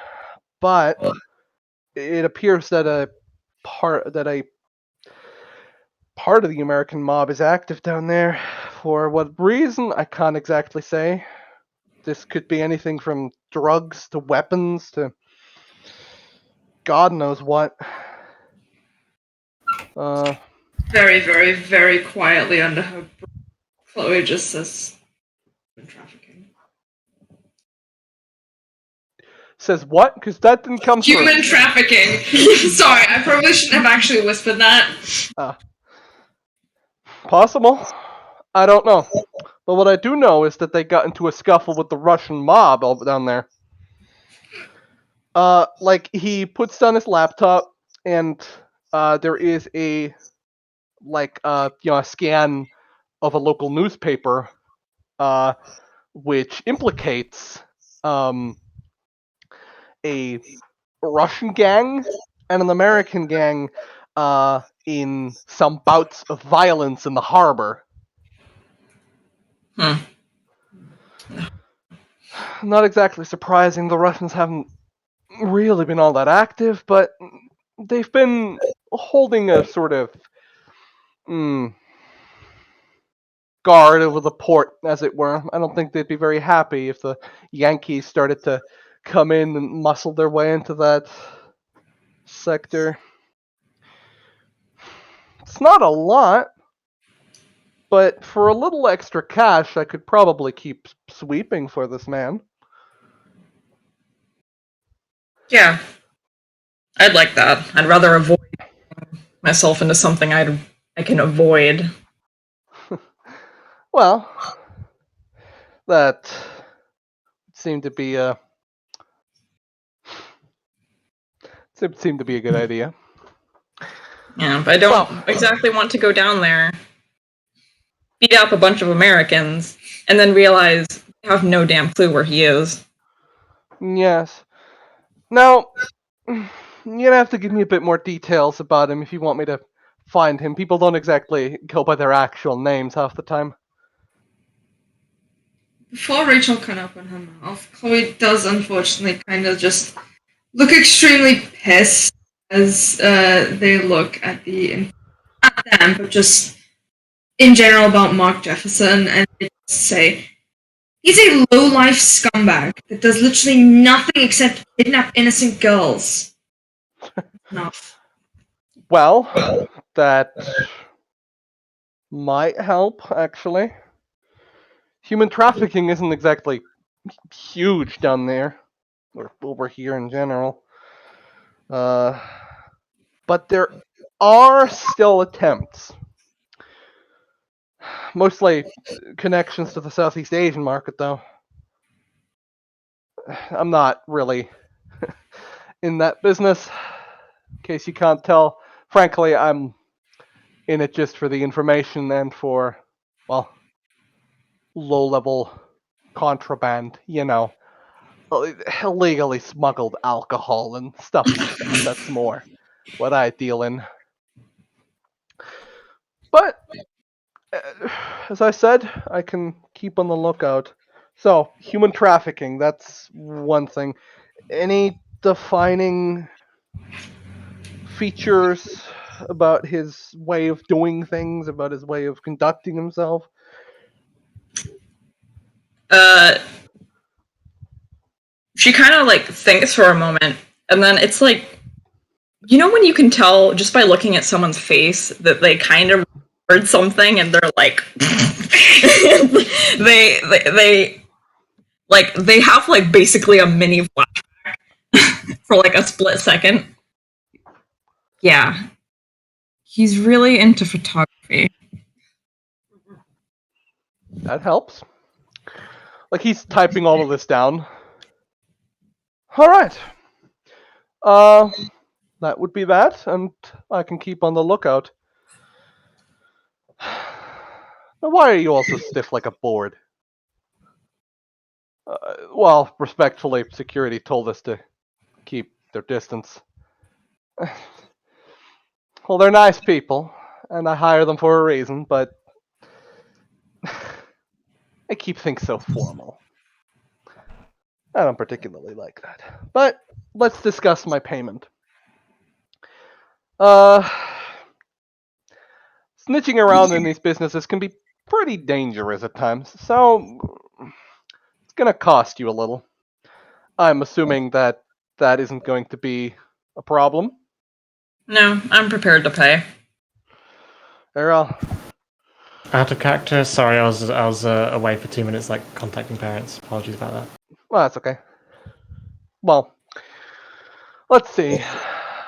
but it appears that a part of the American mob is active down there. For what reason, I can't exactly say. This could be anything from drugs to weapons to God knows what. Very, very, very quietly under her breath, Chloe just says, trafficking. Says what? Because that didn't come through. Human trafficking. Sorry, I probably shouldn't have actually whispered that. Possible. I don't know. But what I do know is that they got into a scuffle with the Russian mob over down there. Like he puts down his laptop, and there is a scan of a local newspaper, which implicates a Russian gang and an American gang in some bouts of violence in the harbor. Not exactly surprising. The Russians haven't really been all that active, but they've been holding a sort of guard over the port, as it were. I don't think they'd be very happy if the Yankees started to come in and muscle their way into that sector. It's not a lot, but for a little extra cash, I could probably keep sweeping for this man. Yeah, I'd like that. I'd rather avoid myself into something I can avoid. Well, that seemed to be a good idea. Yeah, but I don't exactly want to go down there, beat up a bunch of Americans, and then realize I have no damn clue where he is. Yes. Now, you're gonna have to give me a bit more details about him if you want me to find him. People don't exactly go by their actual names half the time. Before Rachel can open her mouth, Chloe does unfortunately kind of just look extremely pissed as they look at them, but just in general about Mark Jefferson, and they just say, he's a low-life scumbag that does literally nothing except kidnap innocent girls. Enough. Well, that might help, actually. Human trafficking isn't exactly huge down there, or over here in general. But there are still attempts. Mostly connections to the Southeast Asian market, though. I'm not really in that business, in case you can't tell. Frankly, I'm in it just for the information and for, well, low-level contraband, illegally smuggled alcohol and stuff like that. That's more what I deal in. But, as I said, I can keep on the lookout. So, human trafficking, that's one thing. Any defining features about his way of doing things, about his way of conducting himself? She kind of thinks for a moment, and then it's like, when you can tell just by looking at someone's face that they kind of heard something, and they're like, they have basically a mini flashback for a split second. Yeah, he's really into photography. That helps. He's typing all of this down. All right. That would be that, and I can keep on the lookout. Now, why are you all so stiff like a board? Well, respectfully, security told us to keep their distance. Well, they're nice people, and I hire them for a reason, but they keep things so formal. I don't particularly like that. But let's discuss my payment. Snitching around in these businesses can be pretty dangerous at times, so it's gonna cost you a little. I'm assuming that isn't going to be a problem. No, I'm prepared to pay. Very well. Out of character, sorry, I was away for 2 minutes, contacting parents. Apologies about that. Well, that's okay. Well, let's see.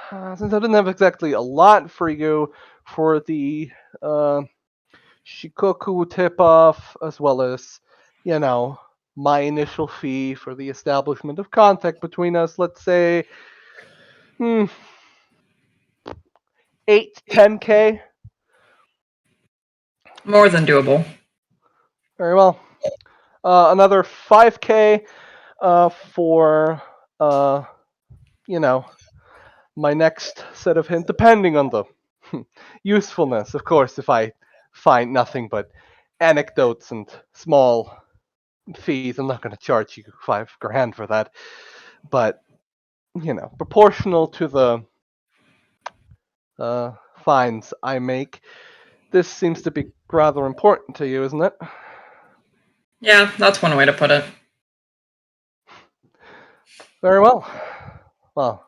Since I didn't have exactly a lot for you for the Shikoku tip-off, as well as, my initial fee for the establishment of contact between us, let's say, 8-10K. More than doable. Very well. Another 5K for, my next set of hints, depending on the usefulness. Of course, if I find nothing but anecdotes and small fees, I'm not going to charge you $5,000 for that. But, proportional to the fines I make, This seems to be rather important to you, isn't it? Yeah, that's one way to put it. Very well. Well,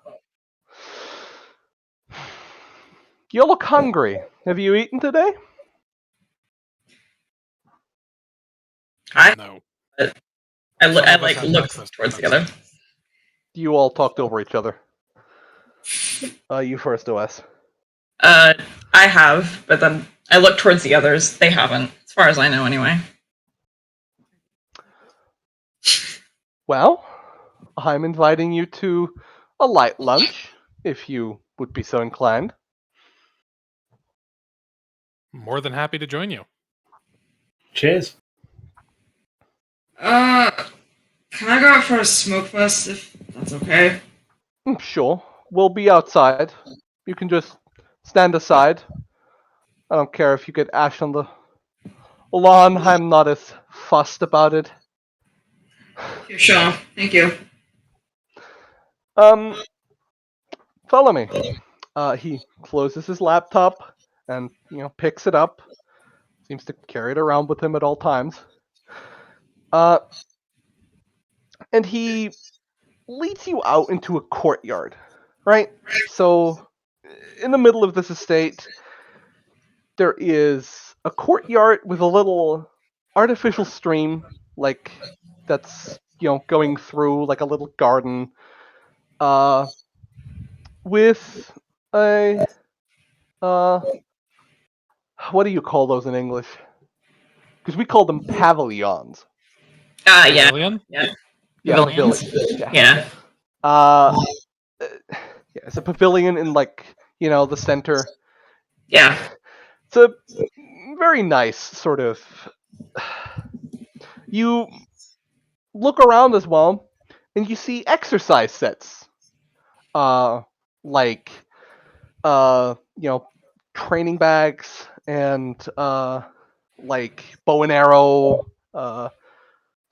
you look hungry. Have you eaten today? No. I Some of us like had looked breakfast, towards but the other. You all talked over each other. You first, OS. I have, but then I look towards the others. They haven't, as far as I know, anyway. Well, I'm inviting you to a light lunch, if you would be so inclined. More than happy to join you. Cheers. Can I go out for a smoke fest if that's okay? Sure. We'll be outside. You can just stand aside. I don't care if you get ash on the lawn. I'm not as fussed about it. Sure, thank you. Follow me. He closes his laptop and picks it up. Seems to carry it around with him at all times. And he leads you out into a courtyard, right? So, in the middle of this estate, there is a courtyard with a little artificial stream, like that's going through like a little garden, with a what do you call those in English? Because we call them pavilions. Yeah. Pavilion? Yeah. Yeah, Pavilions. pavilion. Yeah. Yeah, it's a pavilion in the center. Yeah. It's a very nice sort of. You look around as well, and you see exercise sets. Like training bags and like bow and arrow.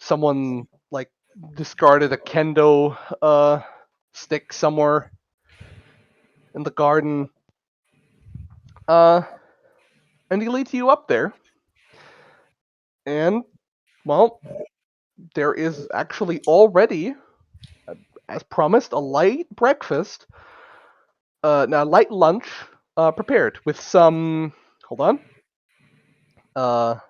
Someone like discarded a kendo stick somewhere in the garden. And he leads you up there. And well, there is actually already, as promised, a light breakfast. Now light lunch prepared with some. Hold on.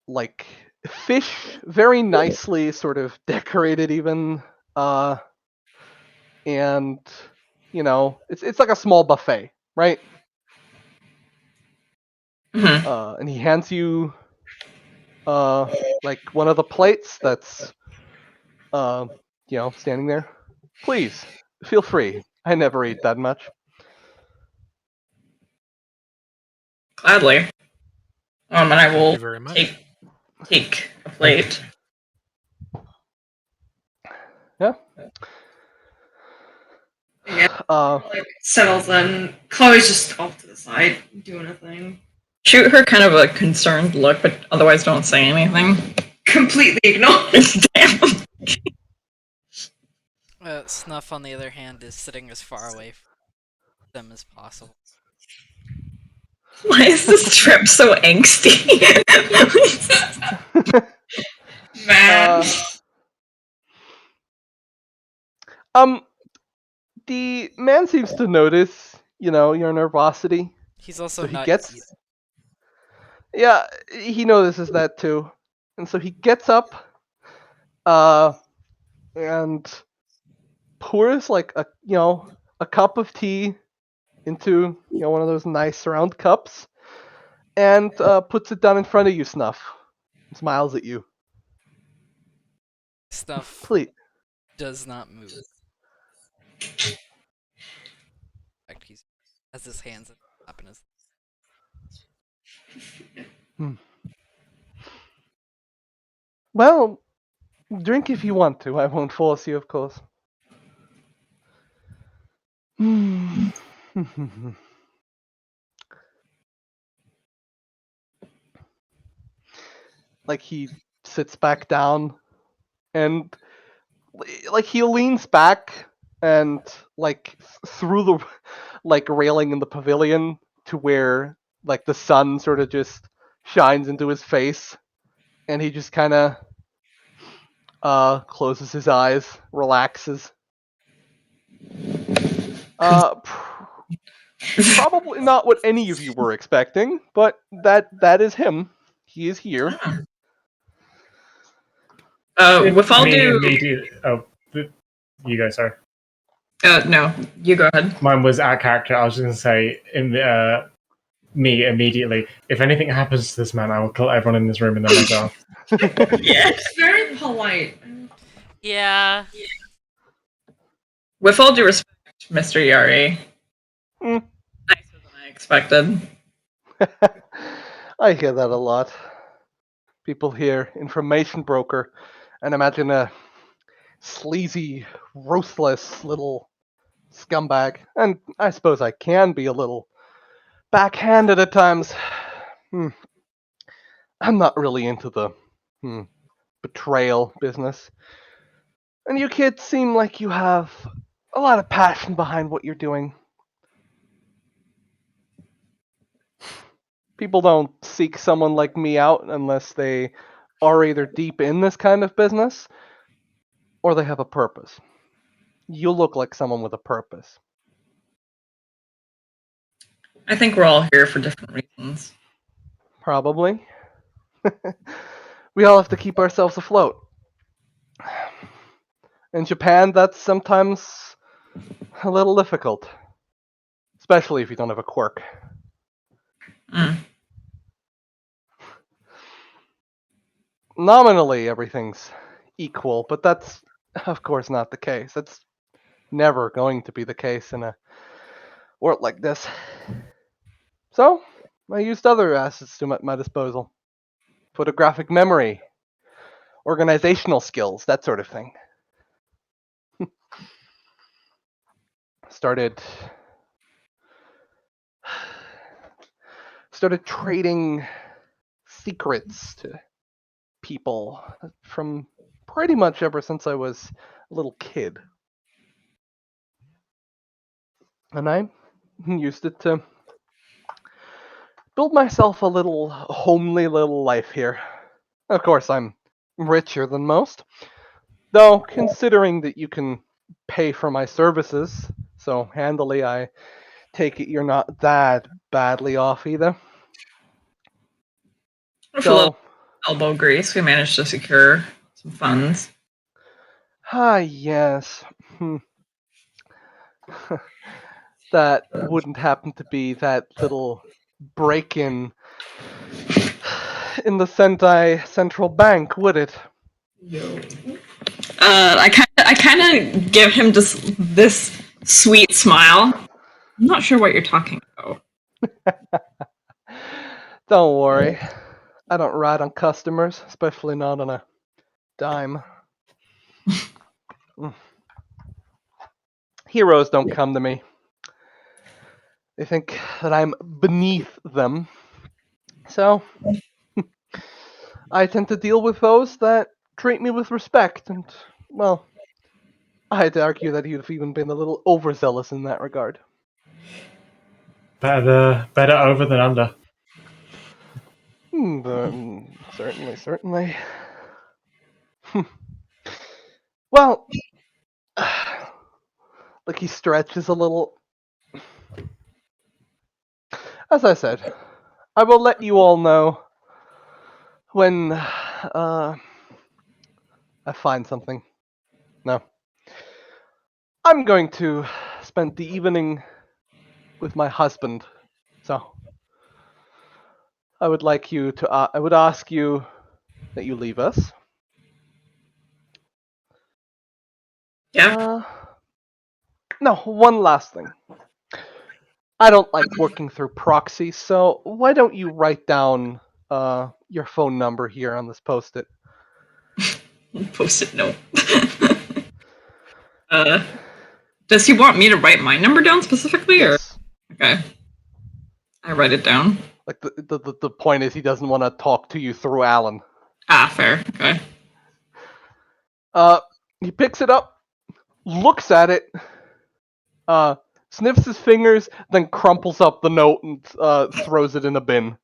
Like fish, very nicely sort of decorated, even. And it's like a small buffet, right? Mm-hmm. And he hands you like one of the plates that's standing there. Please feel free. I never eat that much. Gladly. And I Thank will you very much. take a plate. Yeah. Yeah. Settles in. Chloe's just off to the side, doing a thing. Shoot her kind of a concerned look, but otherwise don't say anything. Completely ignore. Damn. Snuff, on the other hand, is sitting as far away from them as possible. Why is this trip so angsty? Man. The man seems to notice, your nervosity. He's also so not. Yeah, he notices that too, and so he gets up, and pours like a cup of tea into one of those nice round cups, and puts it down in front of you, Snuff. Smiles at you. Snuff Please. does not move. He has his hands up in his. Well, drink if you want to. I won't force you, of course. Like he sits back down, and like he leans back and like through the like railing in the pavilion to where like the sun sort of just shines into his face, and he just kind of closes his eyes, relaxes. Probably not what any of you were expecting, but that is him. He is here. With all due... Oh, you go, sorry. No, you go ahead. Mine was our character. I was just going to say, me immediately. If anything happens to this man, I will kill everyone in this room and then myself. Yeah. It's very polite. Yeah. With all due respect, Mr. Yari. Mm. Nicer than I expected. I hear that a lot. People hear information broker and imagine a sleazy, ruthless little scumbag. And I suppose I can be a little backhanded at times. I'm not really into the betrayal business. And you kids seem like you have a lot of passion behind what you're doing. People don't seek someone like me out unless they are either deep in this kind of business or they have a purpose. You look like someone with a purpose. I think we're all here for different reasons. Probably. We all have to keep ourselves afloat. In Japan, that's sometimes a little difficult. Especially if you don't have a quirk. Nominally, everything's equal, but that's, of course, not the case. That's never going to be the case in a world like this. So, I used other assets to my disposal. Photographic memory, organizational skills, that sort of thing. Started trading secrets to people from pretty much ever since I was a little kid. And I used it to build myself a little homely little life here. Of course, I'm richer than most. Though, considering that you can pay for my services so handily, I take it you're not that badly off either. With a little elbow grease, we managed to secure some funds. Yes. That wouldn't happen to be that little break-in in the Sentai Central Bank, would it? No. I kind of give him just this sweet smile. I'm not sure what you're talking about. Don't worry. I don't ride on customers, especially not on a dime. Heroes don't come to me. They think that I'm beneath them. So, I tend to deal with those that treat me with respect, and, well, I'd argue that you've even been a little overzealous in that regard. Better over than under. Certainly. Well, like he stretches a little. As I said, I will let you all know when I find something. No. I'm going to spend the evening with my husband, so I would like you to. I would ask you that you leave us. Yeah. No, one last thing. I don't like working through proxies, so why don't you write down your phone number here on this post-it? Post-it note. Does he want me to write my number down specifically? Yes. Or? Okay. I write it down. Like the point is he doesn't want to talk to you through Alan. Fair. Okay. He picks it up, looks at it, sniffs his fingers, then crumples up the note and throws it in a bin.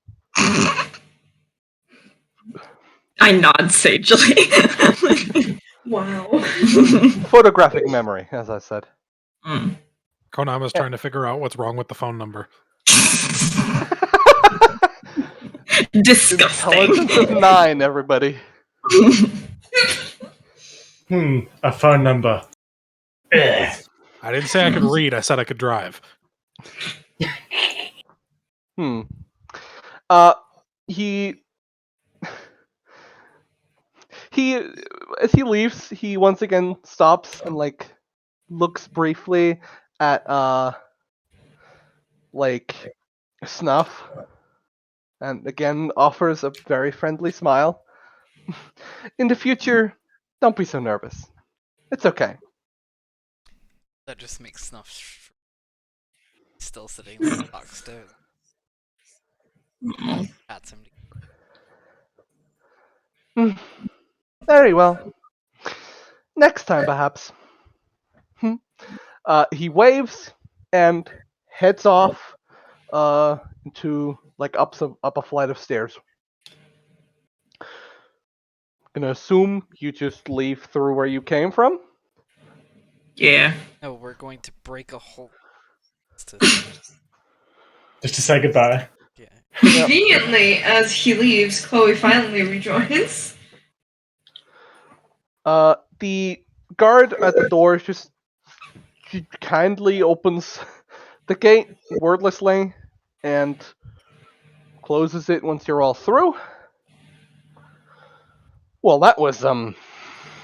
I nod sagely. Wow. Photographic memory, as I said. Mm. Konama's trying to figure out what's wrong with the phone number. Disgusting. Intelligence of 9, everybody. A phone number. Ugh. I didn't say I could read, I said I could drive. He as he leaves, he once again stops and like looks briefly at like Snuff, and again offers a very friendly smile. In the future, don't be so nervous. It's okay. That just makes Snuff still sitting in the box down. Pats him. Very well. Next time, perhaps. He waves and heads off into like up a flight of stairs. Gonna assume you just leave through where you came from. Yeah. No, we're going to break a hole. Just to say goodbye. Yeah. Conveniently, as he leaves, Chloe finally rejoins. The guard at the door just kindly opens the gate wordlessly and closes it once you're all through. Well, that was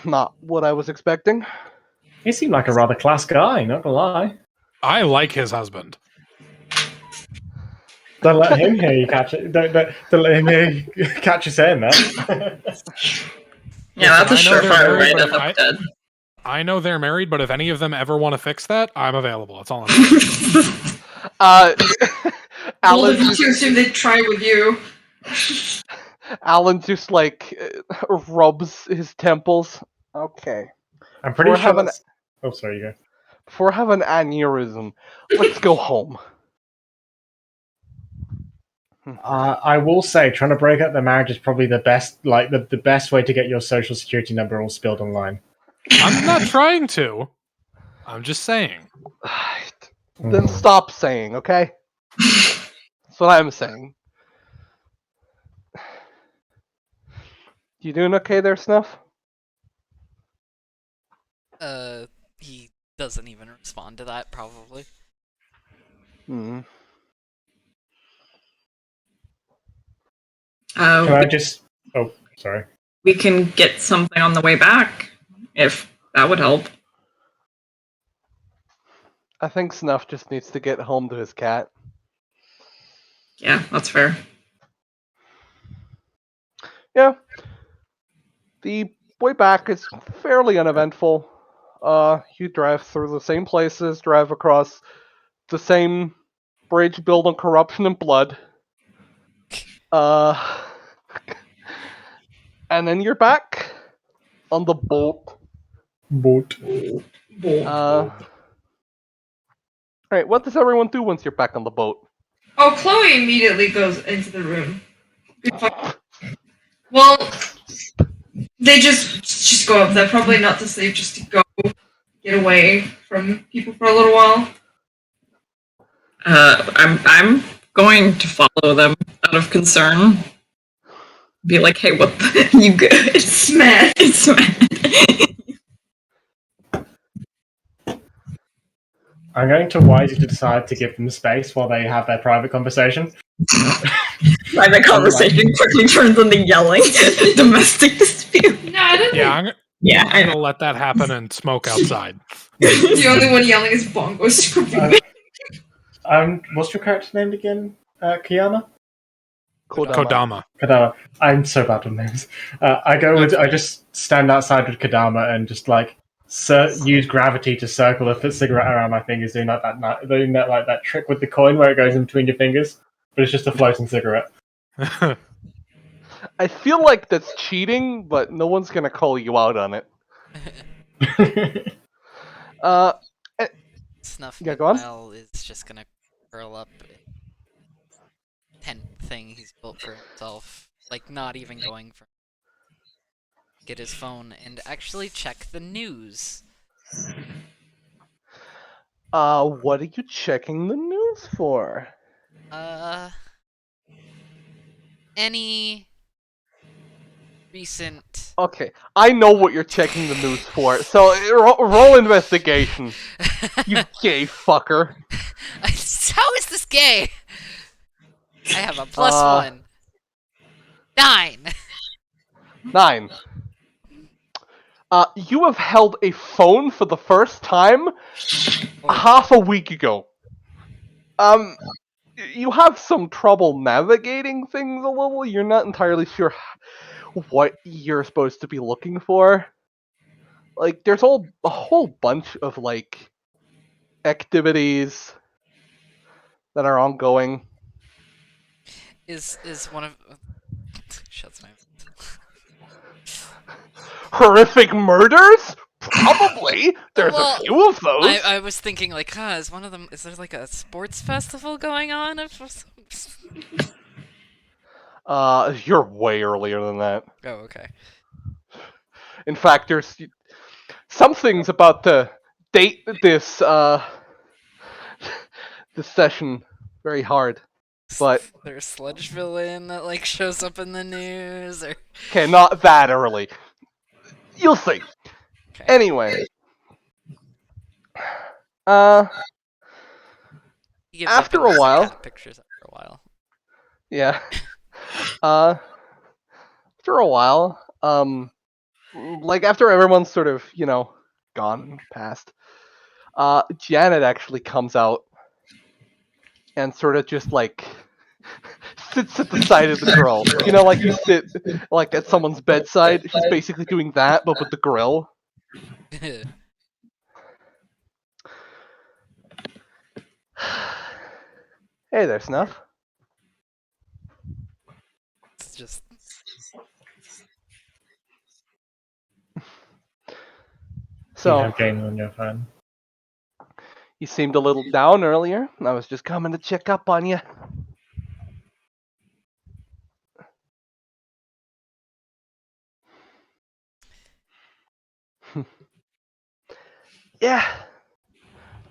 not what I was expecting. He seemed like a rather class guy, not gonna lie. I like his husband. Don't let him hear you catch it. Don't let him hear you catch you saying that. Yeah, that's a I know they're surefire way married, to but look dead. I know they're married, but if any of them ever want to fix that, I'm available. That's all I'm saying. Bold Alan of you to assume they'd try with you. Alan just like rubs his temples. Okay. I'm pretty Or sure have an- that's... Oh, sorry, you go. Before I have an aneurysm, let's go home. I will say, trying to break up the marriage is probably the best, like the best way to get your social security number all spilled online. I'm not trying to. I'm just saying. Then stop saying, okay? That's what I'm saying. You doing okay there, Snuff? He doesn't even respond to that, probably. Can I just... Oh, sorry. We can get something on the way back, if that would help. I think Snuff just needs to get home to his cat. Yeah, that's fair. Yeah. The way back is fairly uneventful. You drive through the same places, drive across the same bridge built on corruption and blood. And then you're back on the boat. Alright, what does everyone do once you're back on the boat? Oh, Chloe immediately goes into the room. Well, they just go up there, probably not to sleep, just to go get away from people for a little while. I'm going to follow them out of concern. Be like, hey, what the, you good? It's mad. It's mad. I'm going to wisely decide to give them space while they have their private conversation. Private conversation quickly turns into yelling. Domestic dispute. No, I don't Yeah, think I'm gonna let that happen and smoke outside. the only one yelling is Bongo screaming. What's your character name again? Kiyama? Kodama. Kadama. I'm so bad with names. I just stand outside with Kadama and just like use gravity to circle a cigarette around my fingers, doing that trick with the coin where it goes in between your fingers, but it's just a floating cigarette. I feel like that's cheating, but no one's gonna call you out on it. Snuff, Yeah, go on. meanwhile, is just gonna curl up in a tent thing he's built for himself. Like, not even going for. Get his phone and actually check the news. What are you checking the news for? Any recent. Okay, I know what you're checking the news for. So roll investigation. You gay fucker. How is this gay? I have a +1. 9. 9. You have held a phone for the first time half a week ago. You have some trouble navigating things a little. You're not entirely sure what you're supposed to be looking for. Like, there's a whole bunch of, like, activities that are ongoing. Is one of. Shuts my mouth. Horrific murders? Probably. There's a few of those. I was thinking, like, is one of them. Is there, like, a sports festival going on? You're way earlier than that. Oh, okay. In fact, there's some things about the date this this session very hard. But there's Sludge Villain that, like, shows up in the news, or. Okay, not that early. You'll see. Okay. Anyway. After a while. Pictures after a while. Yeah. After a while, like after everyone's sort of, gone past, Janet actually comes out and sort of just like sits at the side of the grill. You know, like you sit like at someone's bedside. She's basically doing that, but with the grill. Hey there, Snuff. It's just. So you have gaming on your phone. You seemed a little down earlier. I was just coming to check up on you. Yeah.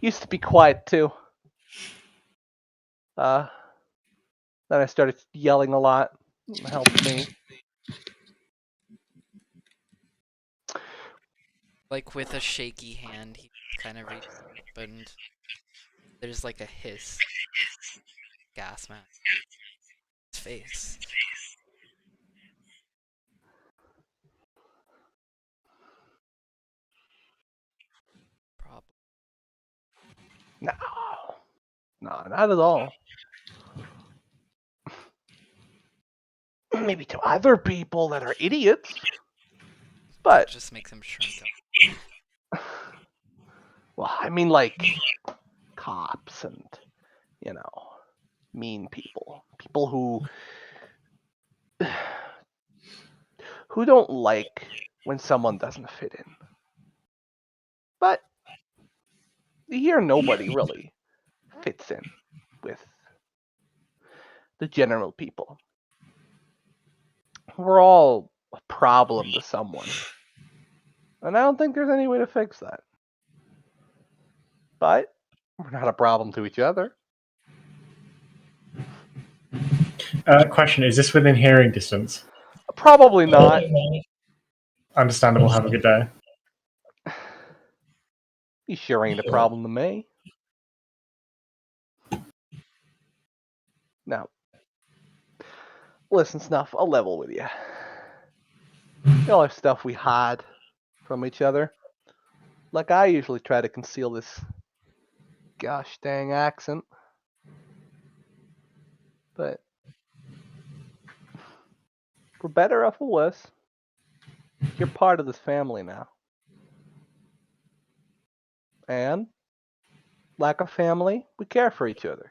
Used to be quiet too. Then I started yelling a lot. It helped me. Like, with a shaky hand, he kind of reaches up and there's like a hiss. Gas mask. His face. Problem. No, not at all. Maybe to other people that are idiots, but it just makes him shrink up. Well, I mean, like cops and mean people who don't like when someone doesn't fit in. But here, nobody really fits in with the general people. We're all a problem to someone. And I don't think there's any way to fix that. But we're not a problem to each other. Question, is this within hearing distance? Probably not. Understandable, have a good day. You sure ain't a problem to me. Now, listen, Snuff, I'll level with you. All our stuff we hide from each other. Like I usually try to conceal this gosh dang accent. But for better or for worse, you're part of this family now. And like a family, we care for each other.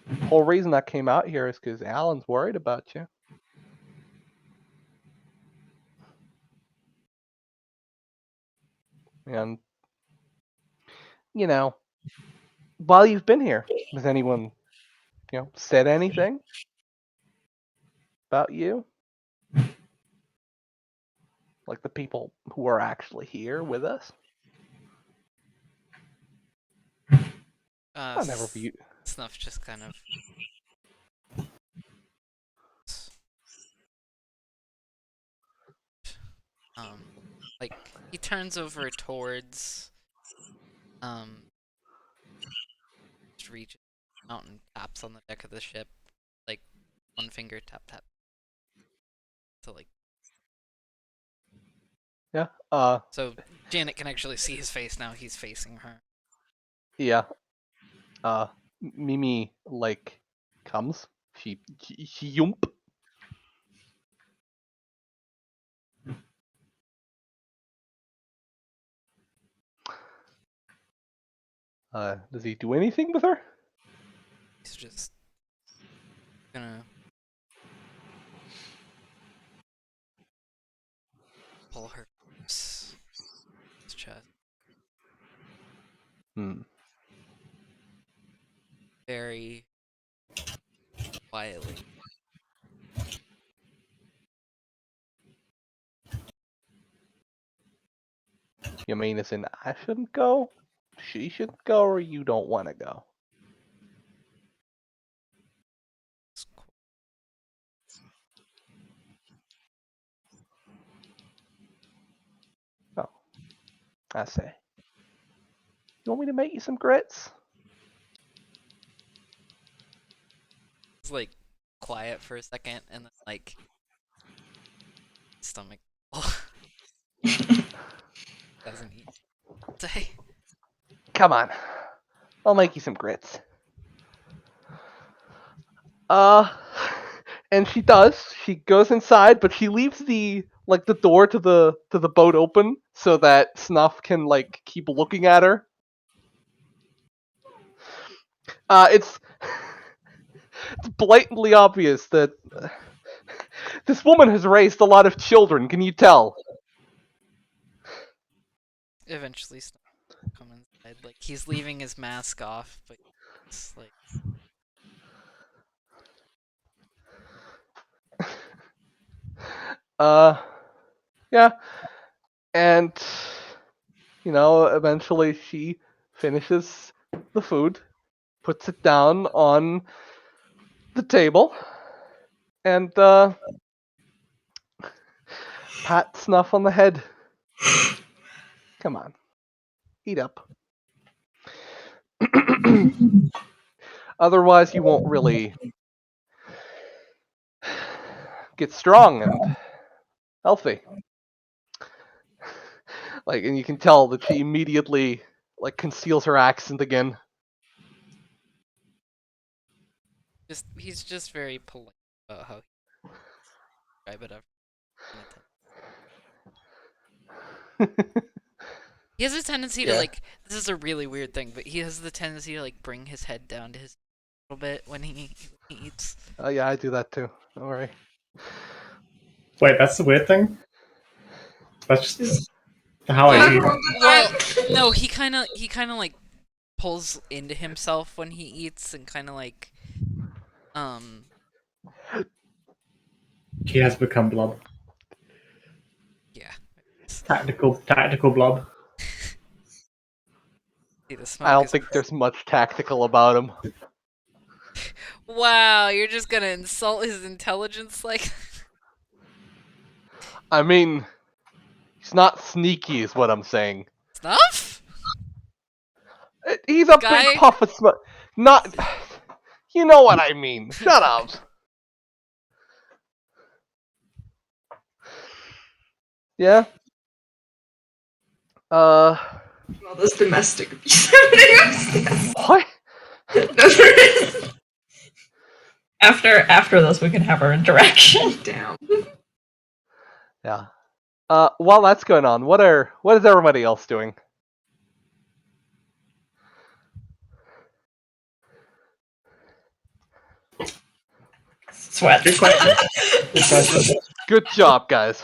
The whole reason I came out here is because Alan's worried about you. And, while you've been here, has anyone, said anything about you? Like the people who are actually here with us? I'll never be. Snuff just kind of like he turns over towards just reaches out and taps on the deck of the ship, like one finger tap tap. So like Yeah. So Janet can actually see his face now. He's facing her. Yeah. Mimi comes. She yump. Does he do anything with her? He's just gonna pull her his chest. Very quietly. You mean as in I shouldn't go? She shouldn't go, or you don't want to go? Oh, I see. You want me to make you some grits? It's like quiet for a second, and then like stomach doesn't eat. Say. Come on, I'll make you some grits. And she does. She goes inside, but she leaves the door to the boat open so that Snuff can keep looking at her. It's blatantly obvious that this woman has raised a lot of children. Can you tell? Eventually, Snuff come inside. Like he's leaving his mask off, but it's like. Yeah. And, eventually she finishes the food, puts it down on the table, and, pat Snuff on the head. Come on. Eat up. Otherwise, you won't really get strong and healthy. And you can tell that she immediately conceals her accent again. He's just very polite about how he describe it. He has a tendency to this is a really weird thing, but he has the tendency to bring his head down to his a little bit when he eats. Oh yeah, I do that too. Don't worry. Wait, that's the weird thing? That's just how I do. Well, no, he kind of pulls into himself when he eats and kind of He has become blob. Yeah. Tactical blob. See, I don't think there's much tactical about him. Wow, you're just gonna insult his intelligence like. I mean, he's not sneaky, is what I'm saying. Snuff? He's a big puff of smoke. Not. You know what I mean. Shut up. Yeah. Well, there's domestic abuse happening upstairs. What? After this, we can have our interaction. Damn. Yeah. While that's going on, what is everybody else doing? Sweat. Good question. Good job, guys.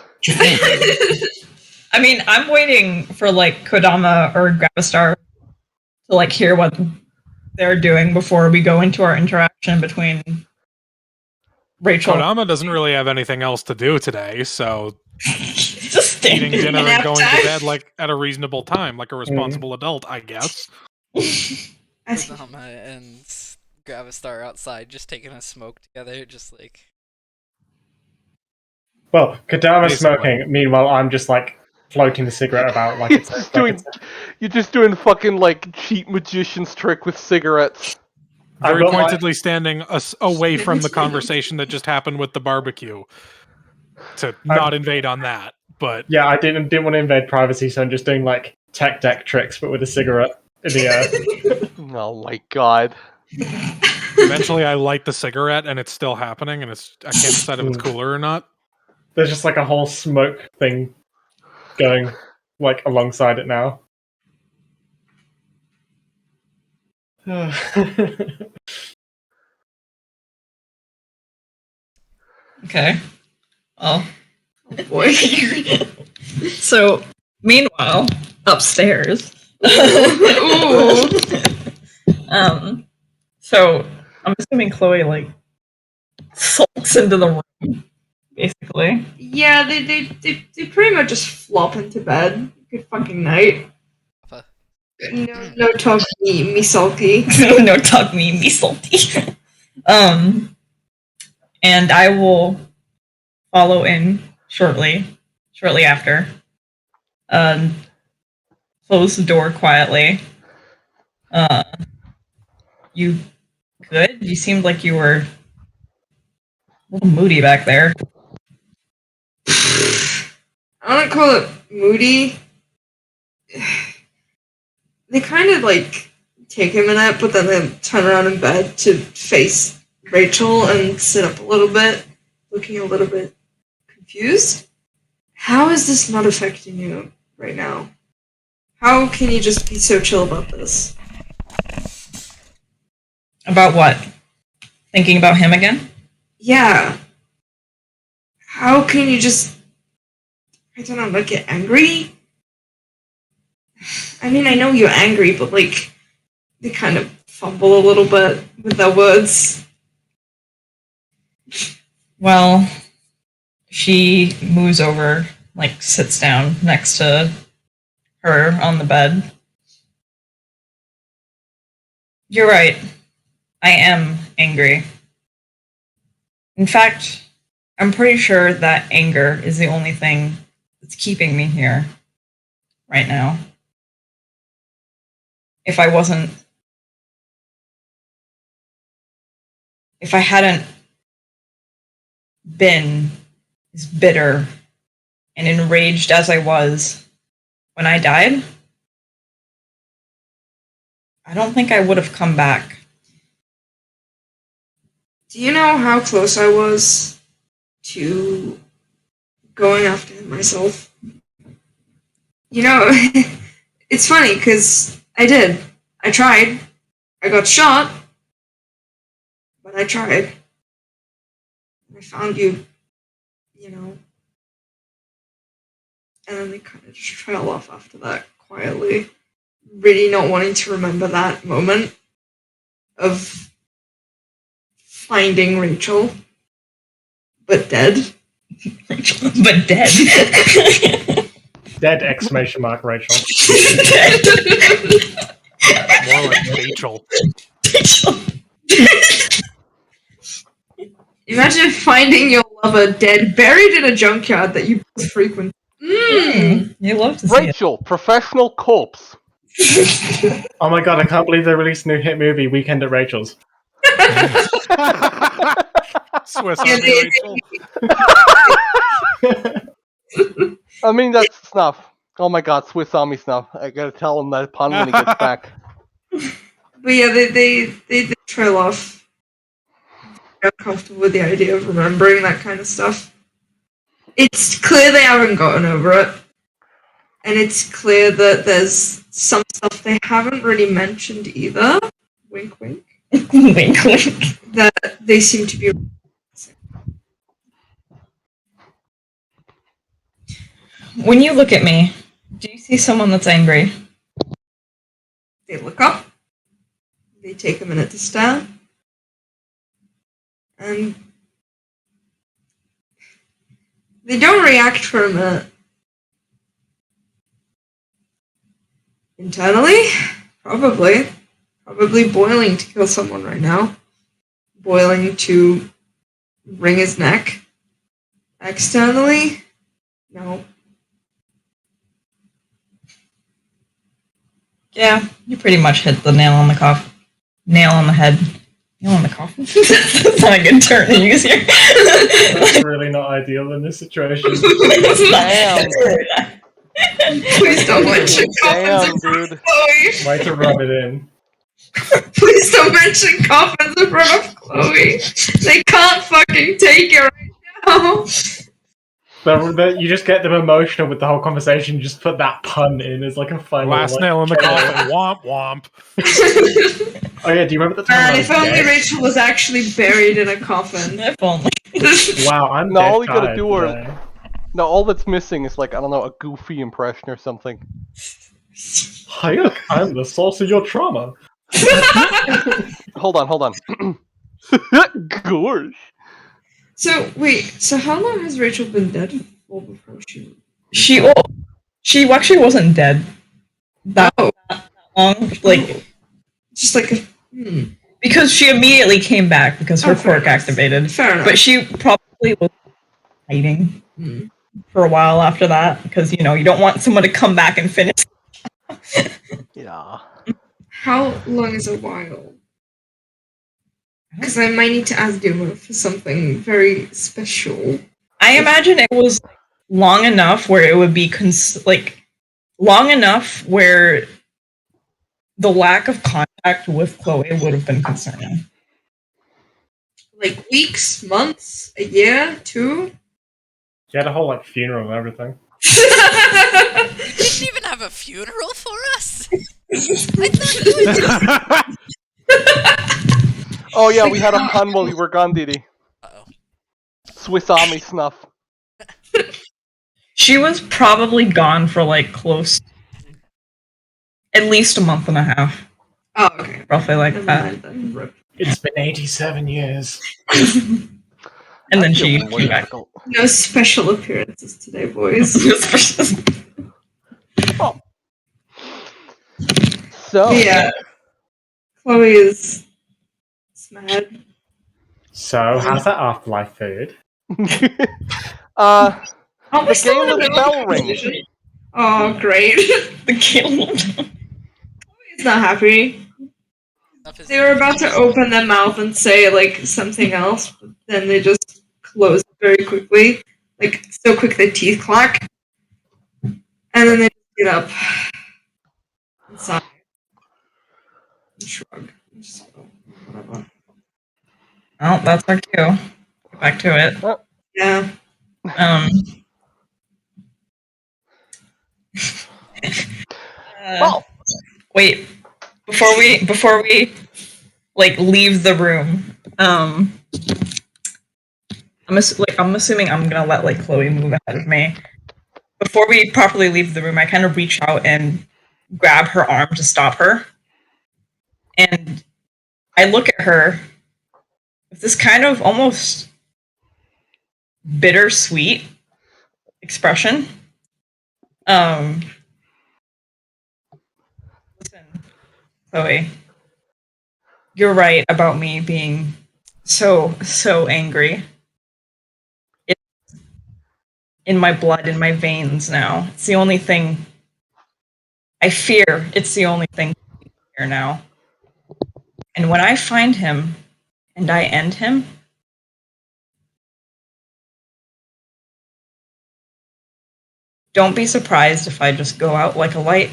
I mean, I'm waiting for Kodama or Gravistar to like hear what they're doing before we go into our interaction between Rachel. Kodama doesn't really have anything else to do today, so just eating dinner and going to time. bed like at a reasonable time, like a responsible adult, I guess. Kodama and Gravistar outside just taking a smoke together, just like... Well, Kadama's Basically. smoking. Meanwhile, I'm just like floating the cigarette about like it's You're just doing fucking like cheap magician's trick with cigarettes. Very got my- pointedly standing away from the conversation that just happened with the barbecue to not invade on that. But Yeah, I didn't want to invade privacy, so I'm just doing like tech deck tricks, but with a cigarette in the air. Oh my god. eventually, I light the cigarette, and it's still happening, and I can't decide if it's cooler or not. There's just like a whole smoke thing going like alongside it now. Okay. Well. Oh boy. So, meanwhile, upstairs. Ooh. So I'm assuming Chloe like sulks into the room, basically. Yeah, they pretty much just flop into bed. Good fucking night. No talk me salty. No talk me salty. And I will follow in shortly after. Close the door quietly. You good? You seemed like you were a little moody back there. I don't call it moody. They kind of like take a minute, but then they turn around in bed to face Rachel and sit up a little bit, looking a little bit confused. How is this not affecting you right now? How can you just be so chill about this? About what? Thinking about him again? Yeah. How can you just, I don't know, like get angry? I mean, I know you're angry, but like, they kind of fumble a little bit with their words. Well, she moves over, like sits down next to her on the bed. You're right. I am angry. In fact, I'm pretty sure that anger is the only thing that's keeping me here right now. If I hadn't been as bitter and enraged as I was when I died, I don't think I would have come back. Do you know how close I was to going after him myself? You know, it's funny because I did. I tried. I got shot, but I tried. I found you, you know. And then they kind of just trail off after that quietly, really not wanting to remember that moment of finding Rachel, but dead. Rachel, but dead. Dead exclamation mark Rachel. More like Rachel. Imagine finding your lover dead, buried in a junkyard that you both frequent. You love to see Rachel, professional corpse. Oh my god, I can't believe they released a new hit movie, Weekend at Rachel's. Swiss Army Rachel. I mean, that's Snuff. Oh my god, Swiss Army Snuff. I gotta tell him that pun when he gets back. But yeah, they trail off. They're uncomfortable with the idea of remembering that kind of stuff. It's clear they haven't gotten over it. And it's clear that there's some stuff they haven't really mentioned either. Wink, wink. Wink, wink. That they seem to be. When you look at me, do you see someone that's angry? They look up. They take a minute to stare. And they don't react for a minute. Internally, probably boiling to kill someone right now. Boiling to wring his neck. Externally, no. Yeah, you pretty much hit the nail on the coffin. Nail on the head. Nail on the coffin? That's not a good term to use here. That's really not ideal in this situation. Damn. Please don't mention coffins Damn, in front dude. of Chloe. Way to rub it in. Please don't mention coffins in front of Chloe. They can't fucking take it right now. You just get them emotional with the whole conversation. Just put that pun in as like a final. Last nail in the coffin. Womp womp. Oh yeah, do you remember the time? Man, if only Rachel was actually buried in a coffin. If only. Wow, I'm No, dead all you gotta tired do are- today. No, all that's missing is like, I don't know, a goofy impression or something. Hi, look, I'm the source of your trauma. Hold on. Gorge. So wait, so how long has Rachel been dead for before she? She actually wasn't dead that long. Like, Just like a. because she immediately came back because her fair quirk enough. activated. Fair enough. But she probably was hiding for a while after that because, you don't want someone to come back and finish. Yeah. How long is a while? Because I might need to ask Duma for something very special. I imagine it was long enough where it would be long enough where the lack of contact with Chloe would have been concerning. Like weeks, months, a year, 2? She had a whole like funeral and everything. You didn't even have a funeral for us? I thought Oh yeah, we had a pun while you were gone, Didi. Uh-oh. Swiss Army snuff. She was probably gone for close, at least a month and a half, Oh, okay. roughly like Never that. mind then. Rip. It's been 87 years. And then I she feel more came back. difficult. No special appearances today, boys. So, Yeah. Chloe is mad. So, how's that afterlife food? uh, Oh, the gameless bell rings. Oh, great. The kill. He's not happy. They were about to open their mouth and say, something else, but then they just closed very quickly. So quick their teeth clack. And then they get up. And sigh. And shrug. And just go, whatever. Oh, that's our cue. Get back to it. Yeah. Well, Wait. Before we leave the room, I'm assuming I'm gonna let Chloe move ahead of me. Before we properly leave the room, I kind of reach out and grab her arm to stop her, and I look at her with this kind of almost bittersweet expression. Listen, Chloe, you're right about me being so angry. It's in my blood, in my veins now. It's the only thing I fear. It's the only thing here now. And when I find him and I end him, don't be surprised if I just go out like a light.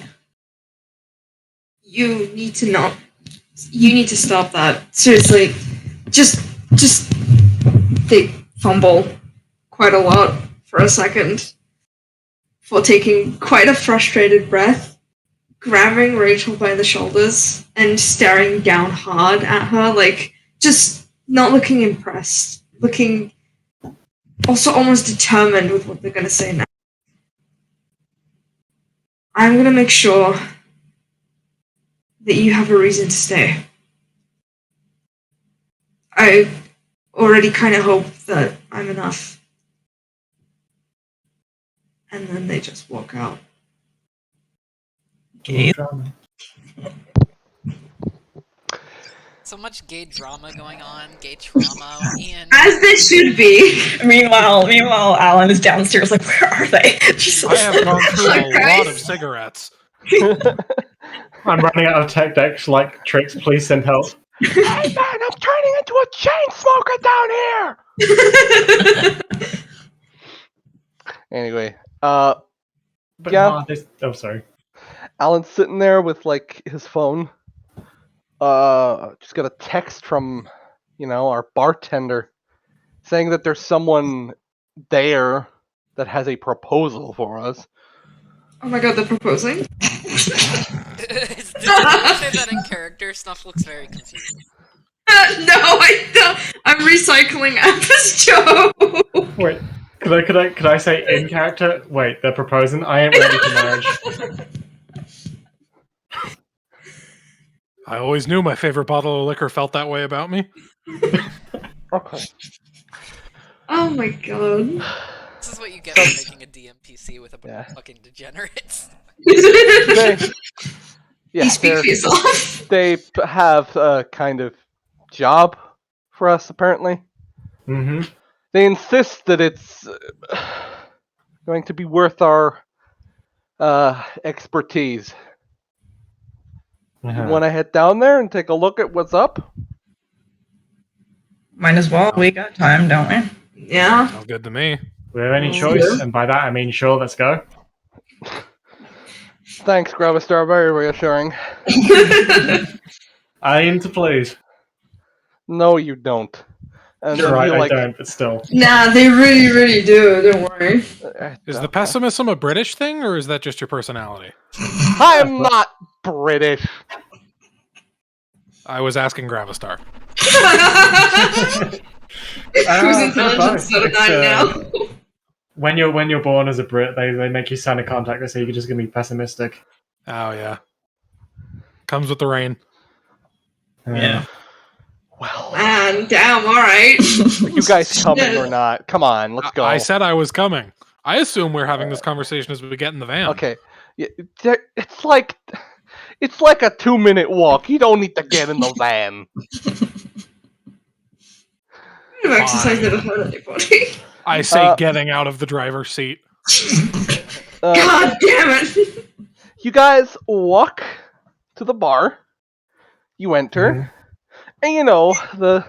You need to not. You need to stop that. Seriously. Just. They fumble quite a lot for a second. For taking quite a frustrated breath. Grabbing Rachel by the shoulders and staring down hard at her, just not looking impressed. Looking also almost determined with what they're gonna say now. I'm gonna make sure that you have a reason to stay. I already kind of hope that I'm enough. And then they just walk out. Gay. So much gay drama going on, gay trauma, Ian. As they should be. Meanwhile, Alan is downstairs. Like, where are they? Jesus. I have gone through a Christ. lot of cigarettes. I'm running out of tech decks like tricks. Please send help. Hey man, I'm turning into a chain smoker down here. Anyway, But Yeah. nah, oh, sorry. Alan's sitting there with like his phone. Just got a text from, our bartender saying that there's someone there that has a proposal for us. Oh my god, they're proposing? Did you say that in character? Snuff looks very confused. No, I don't. I'm recycling Appa's joke. Wait, could I say in character? Wait, they're proposing. I ain't ready for marriage. I always knew my favorite bottle of liquor felt that way about me. Okay. Oh my god. This is what you get for making a DMPC with a bunch of fucking degenerates. They, You speak for yourself. they have a kind of job for us, apparently. Mm-hmm. They insist that it's going to be worth our expertise. You want to head down there and take a look at what's up? Might as well. We got time, don't we? Yeah. Sounds good to me. We have any choice, and by that I mean sure. Let's go. Thanks, Gravistar. Very reassuring. I aim to please. No, you don't. And then Right, he, I don't, but still. Nah, they really, really do. Don't worry. Is the pessimism a British thing, or is that just your personality? I'm not British. I was asking Gravistar. Who's intelligence out of 9 now? When you're born as a Brit, they make you sign a contract that say you're just gonna be pessimistic. Oh, yeah. Comes with the rain. Yeah. Well, Man, damn, alright. are you guys coming or not? Come on, let's go. I said I was coming. I assume we're having this conversation as we get in the van. Okay. Yeah, it's like a 2-minute walk. You don't need to get in the van. I've exercised never hurt anybody. I say getting out of the driver's seat. God damn it! You guys walk to the bar. You enter. And the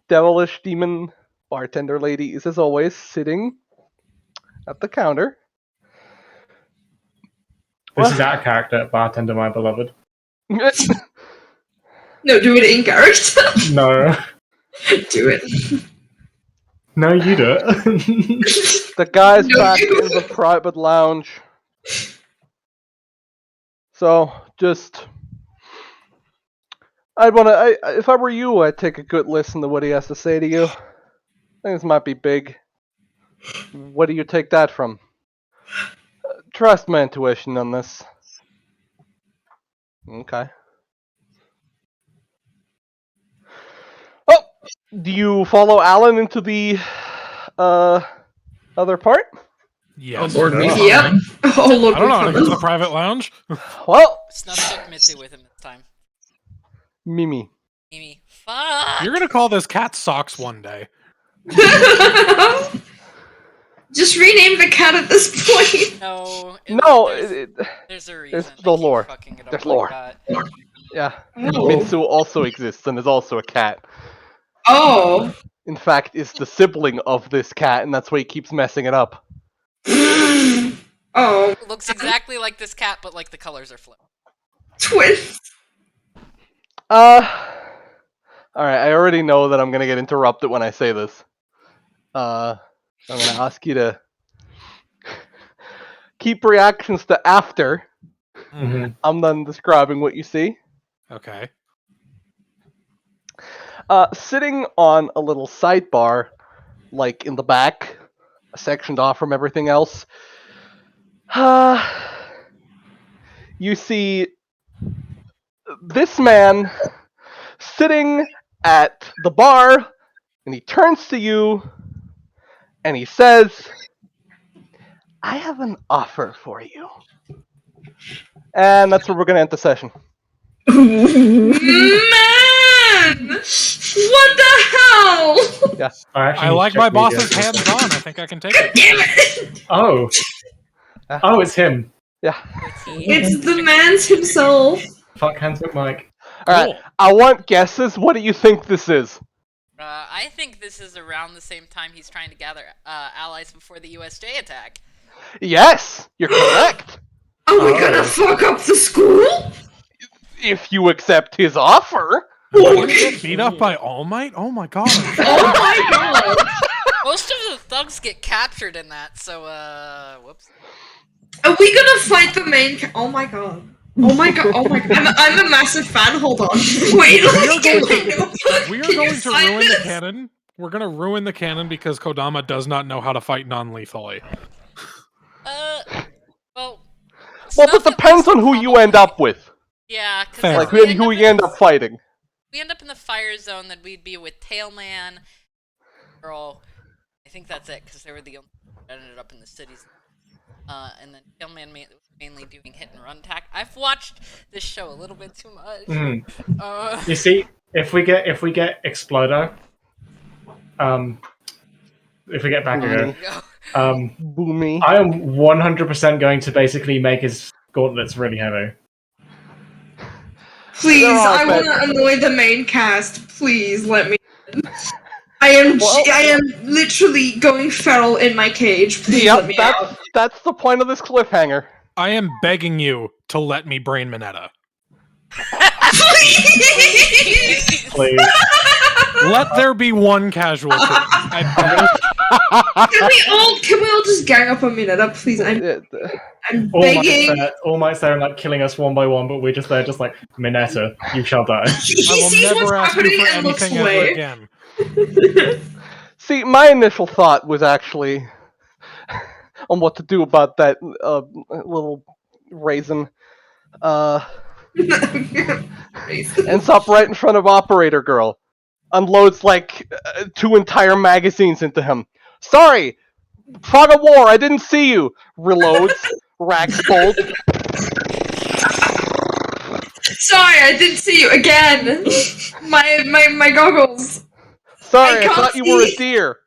devilish demon bartender lady is, as always, sitting at the counter. This is out of character, bartender, my beloved. No, do it in character. No. Do it. No, you do it. The guy's No, back you- in the private lounge. So, just... if I were you, I'd take a good listen to what he has to say to you. I think this might be big. What do you take that from? Trust my intuition on this. Okay. Oh! Do you follow Alan into the other part? Yes. Lord, we Yep. Oh, look. I don't know how to get to the private lounge. Well, Snuff took Mitsu with him this time. Mimi. Mimi, fuck! You're gonna call this cat Socks one day. Just rename the cat at this point. No. No, There's a reason. there's They the keep lore. fucking it up There's like lore. that. yeah. Oh. Mitsu also exists and is also a cat. Oh. In fact, is the sibling of this cat, and that's why he keeps messing it up. Oh. It looks exactly like this cat, but like the colors are flipped. Twins. Alright, I already know that I'm gonna get interrupted when I say this. I'm gonna ask you to keep reactions to after I'm done describing what you see. Okay. Sitting on a little sidebar, like in the back, sectioned off from everything else, you see this man sitting at the bar, and he turns to you, and he says, "I have an offer for you." And that's where we're going to end the session. Man! What the hell? Yeah. I like my boss's hands-on. I think I can take it. Damn it! Oh, it's him. Yeah. It's the man's himself. Fuck handsome Mike. Alright, I want guesses. What do you think this is? I think this is around the same time he's trying to gather allies before the USJ attack. Yes, you're correct. Are we gonna fuck up the school? If you accept his offer. Did he get beat up by All Might? Oh my god. Oh my god! Most of the thugs get captured in that, so, whoops. Are we gonna fight the main oh my god. Oh my god, oh my god. I'm a massive fan, hold on. Wait, We are going to ruin the canon. We're going to ruin the canon because Kodama does not know how to fight non-lethally. Well, Well, it depends on who you end up with. Yeah, because Fair. Like, who you end up fighting. we end up in the fire zone, then we'd be with Tailman, Girl. I think that's it, because they were the only that ended up in the cities. And then Tailman mainly doing hit and run tack. I've watched this show a little bit too much. You see, if we get Exploder, if we get Bakugo, Boomy. I am 100% going to basically make his gauntlets really heavy. Please, They're all I bad. want to annoy the main cast. Please let me. I am literally going feral in my cage. Please let me out. That's the point of this cliffhanger. I am begging you to let me brain Mineta. Please. Let there be one casualty. Can we all just gang up on Mineta, please? I'm begging. All Might's there and like killing us one by one, but we're just there, just like Mineta, you shall die. He I will sees what's never ask you happening for and looks anything ever away. again. See, my initial thought was actually on what to do about that little raisin. Ends up right in front of Operator Girl. Unloads like 2 entire magazines into him. Sorry! Fog of War, I didn't see you! Reloads, racks bolt. Sorry, I didn't see you again. My goggles. Sorry, I can't thought you were a see. deer.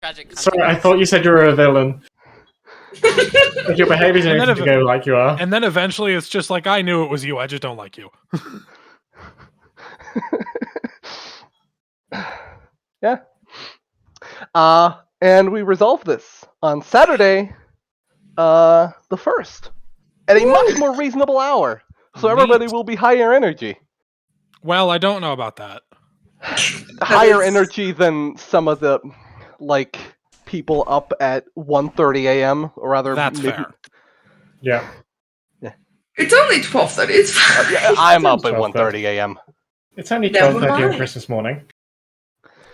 Tragic. Sorry, I thought you said you were a villain. If your behavior's And then anything to go like you are. And then eventually it's just like, I knew it was you, I just don't like you. Yeah. And we resolve this on Saturday, the 1st, at a much more reasonable hour. So everybody will be higher energy. Well, I don't know about that. Higher energy than some of the, like, people up at 1:30 a.m. or rather, That's maybe, fair. Yeah. It's only 12:30. It's fine. Yeah, I'm up at 12:30. 1:30 a.m. It's only Never 12:30 on mind. Christmas morning.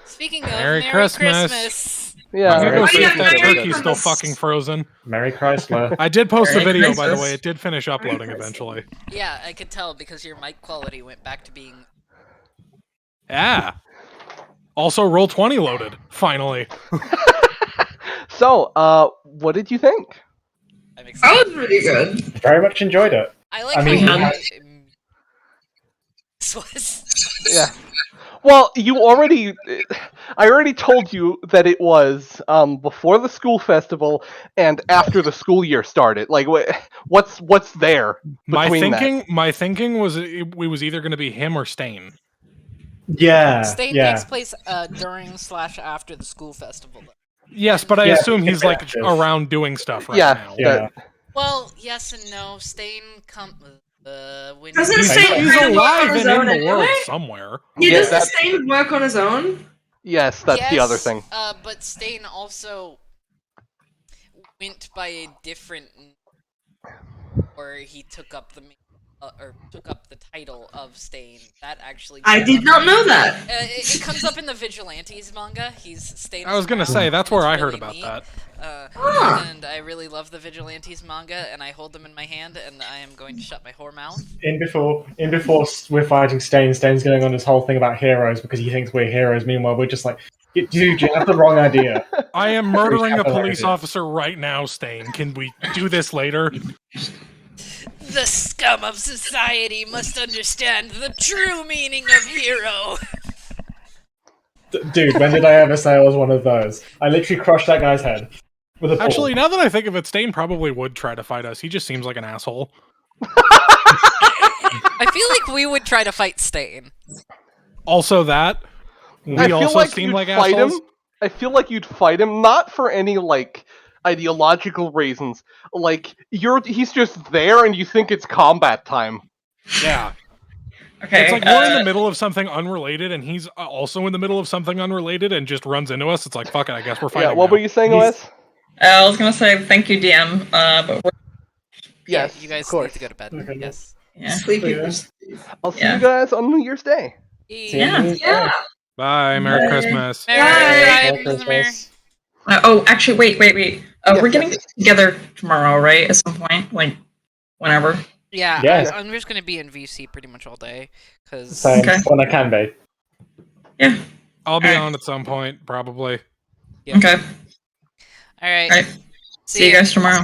Speaking of, Merry Merry Christmas. Christmas. Yeah, I'm gonna go Merry see if Christmas. that Merry turkey's still Christmas. fucking frozen. Merry Chrysler. I did post a Merry video, by the Christmas. way. It did finish uploading Christmas. eventually. Yeah, I could tell because your mic quality went back to being. Yeah. Also, Roll20 loaded, finally. So, what did you think? I'm That excited. was really good. Very much enjoyed it. I like I mean, how. we This was. Yeah. Well, I already told you that it was before the school festival and after the school year started. Like, what's there between My thinking was it was either going to be him or Stain. Yeah. Stain yeah. takes place during/after the school festival. Though. Yes, but I Yeah, assume he's like active. around doing stuff right Yeah. now. Yeah. Well, yes and no. Stain when Doesn't He's, Stain he's kind of work on alive his and in own the world anyway? somewhere. Yeah, Yeah, doesn't Stain work on his own? Yes, that's the other thing. But Stain also went by a different, or he took up the or took up the title of Stain. That actually. I did not know that. It comes up in the Vigilantes manga. He's Stain. I was gonna say that's where I heard about that. And I really love the Vigilantes manga, and I hold them in my hand, and I am going to shut my whore mouth. In before we're fighting Stain, Stain's going on this whole thing about heroes because he thinks we're heroes. Meanwhile, we're just like, dude, you have the wrong idea. I am murdering a police officer right now, Stain. Can we do this later? The scum of society must understand the true meaning of hero. Dude, when did I ever say I was one of those? I literally crushed that guy's head with a ball. Actually, now that I think of it, Stain probably would try to fight us. He just seems like an asshole. I feel like we would try to fight Stain. Also that. We also seem like assholes. I feel like you'd fight him, not for any, like, ideological reasons. Like, he's just there and you think it's combat time. Yeah. Okay. It's like we're in the middle of something unrelated and he's also in the middle of something unrelated and just runs into us. It's like, fuck it, I guess we're fighting. Yeah, what were you saying, OS? I was gonna say thank you, DM, but Yes, you guys need to go to bed. Okay. Yes. yeah. Sleepy. I'll see you guys on New Year's Day. Yeah. Bye, Merry Christmas. Merry Christmas. Actually, wait. We're getting together tomorrow, right? At some point, like whenever. Yeah, Yes. I'm just gonna be in VC pretty much all day, cause Same, Okay. when I can be. Yeah. I'll be on at some point, probably. yeah. Okay. All right. All right. See you guys tomorrow.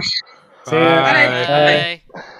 See ya. Bye. Bye.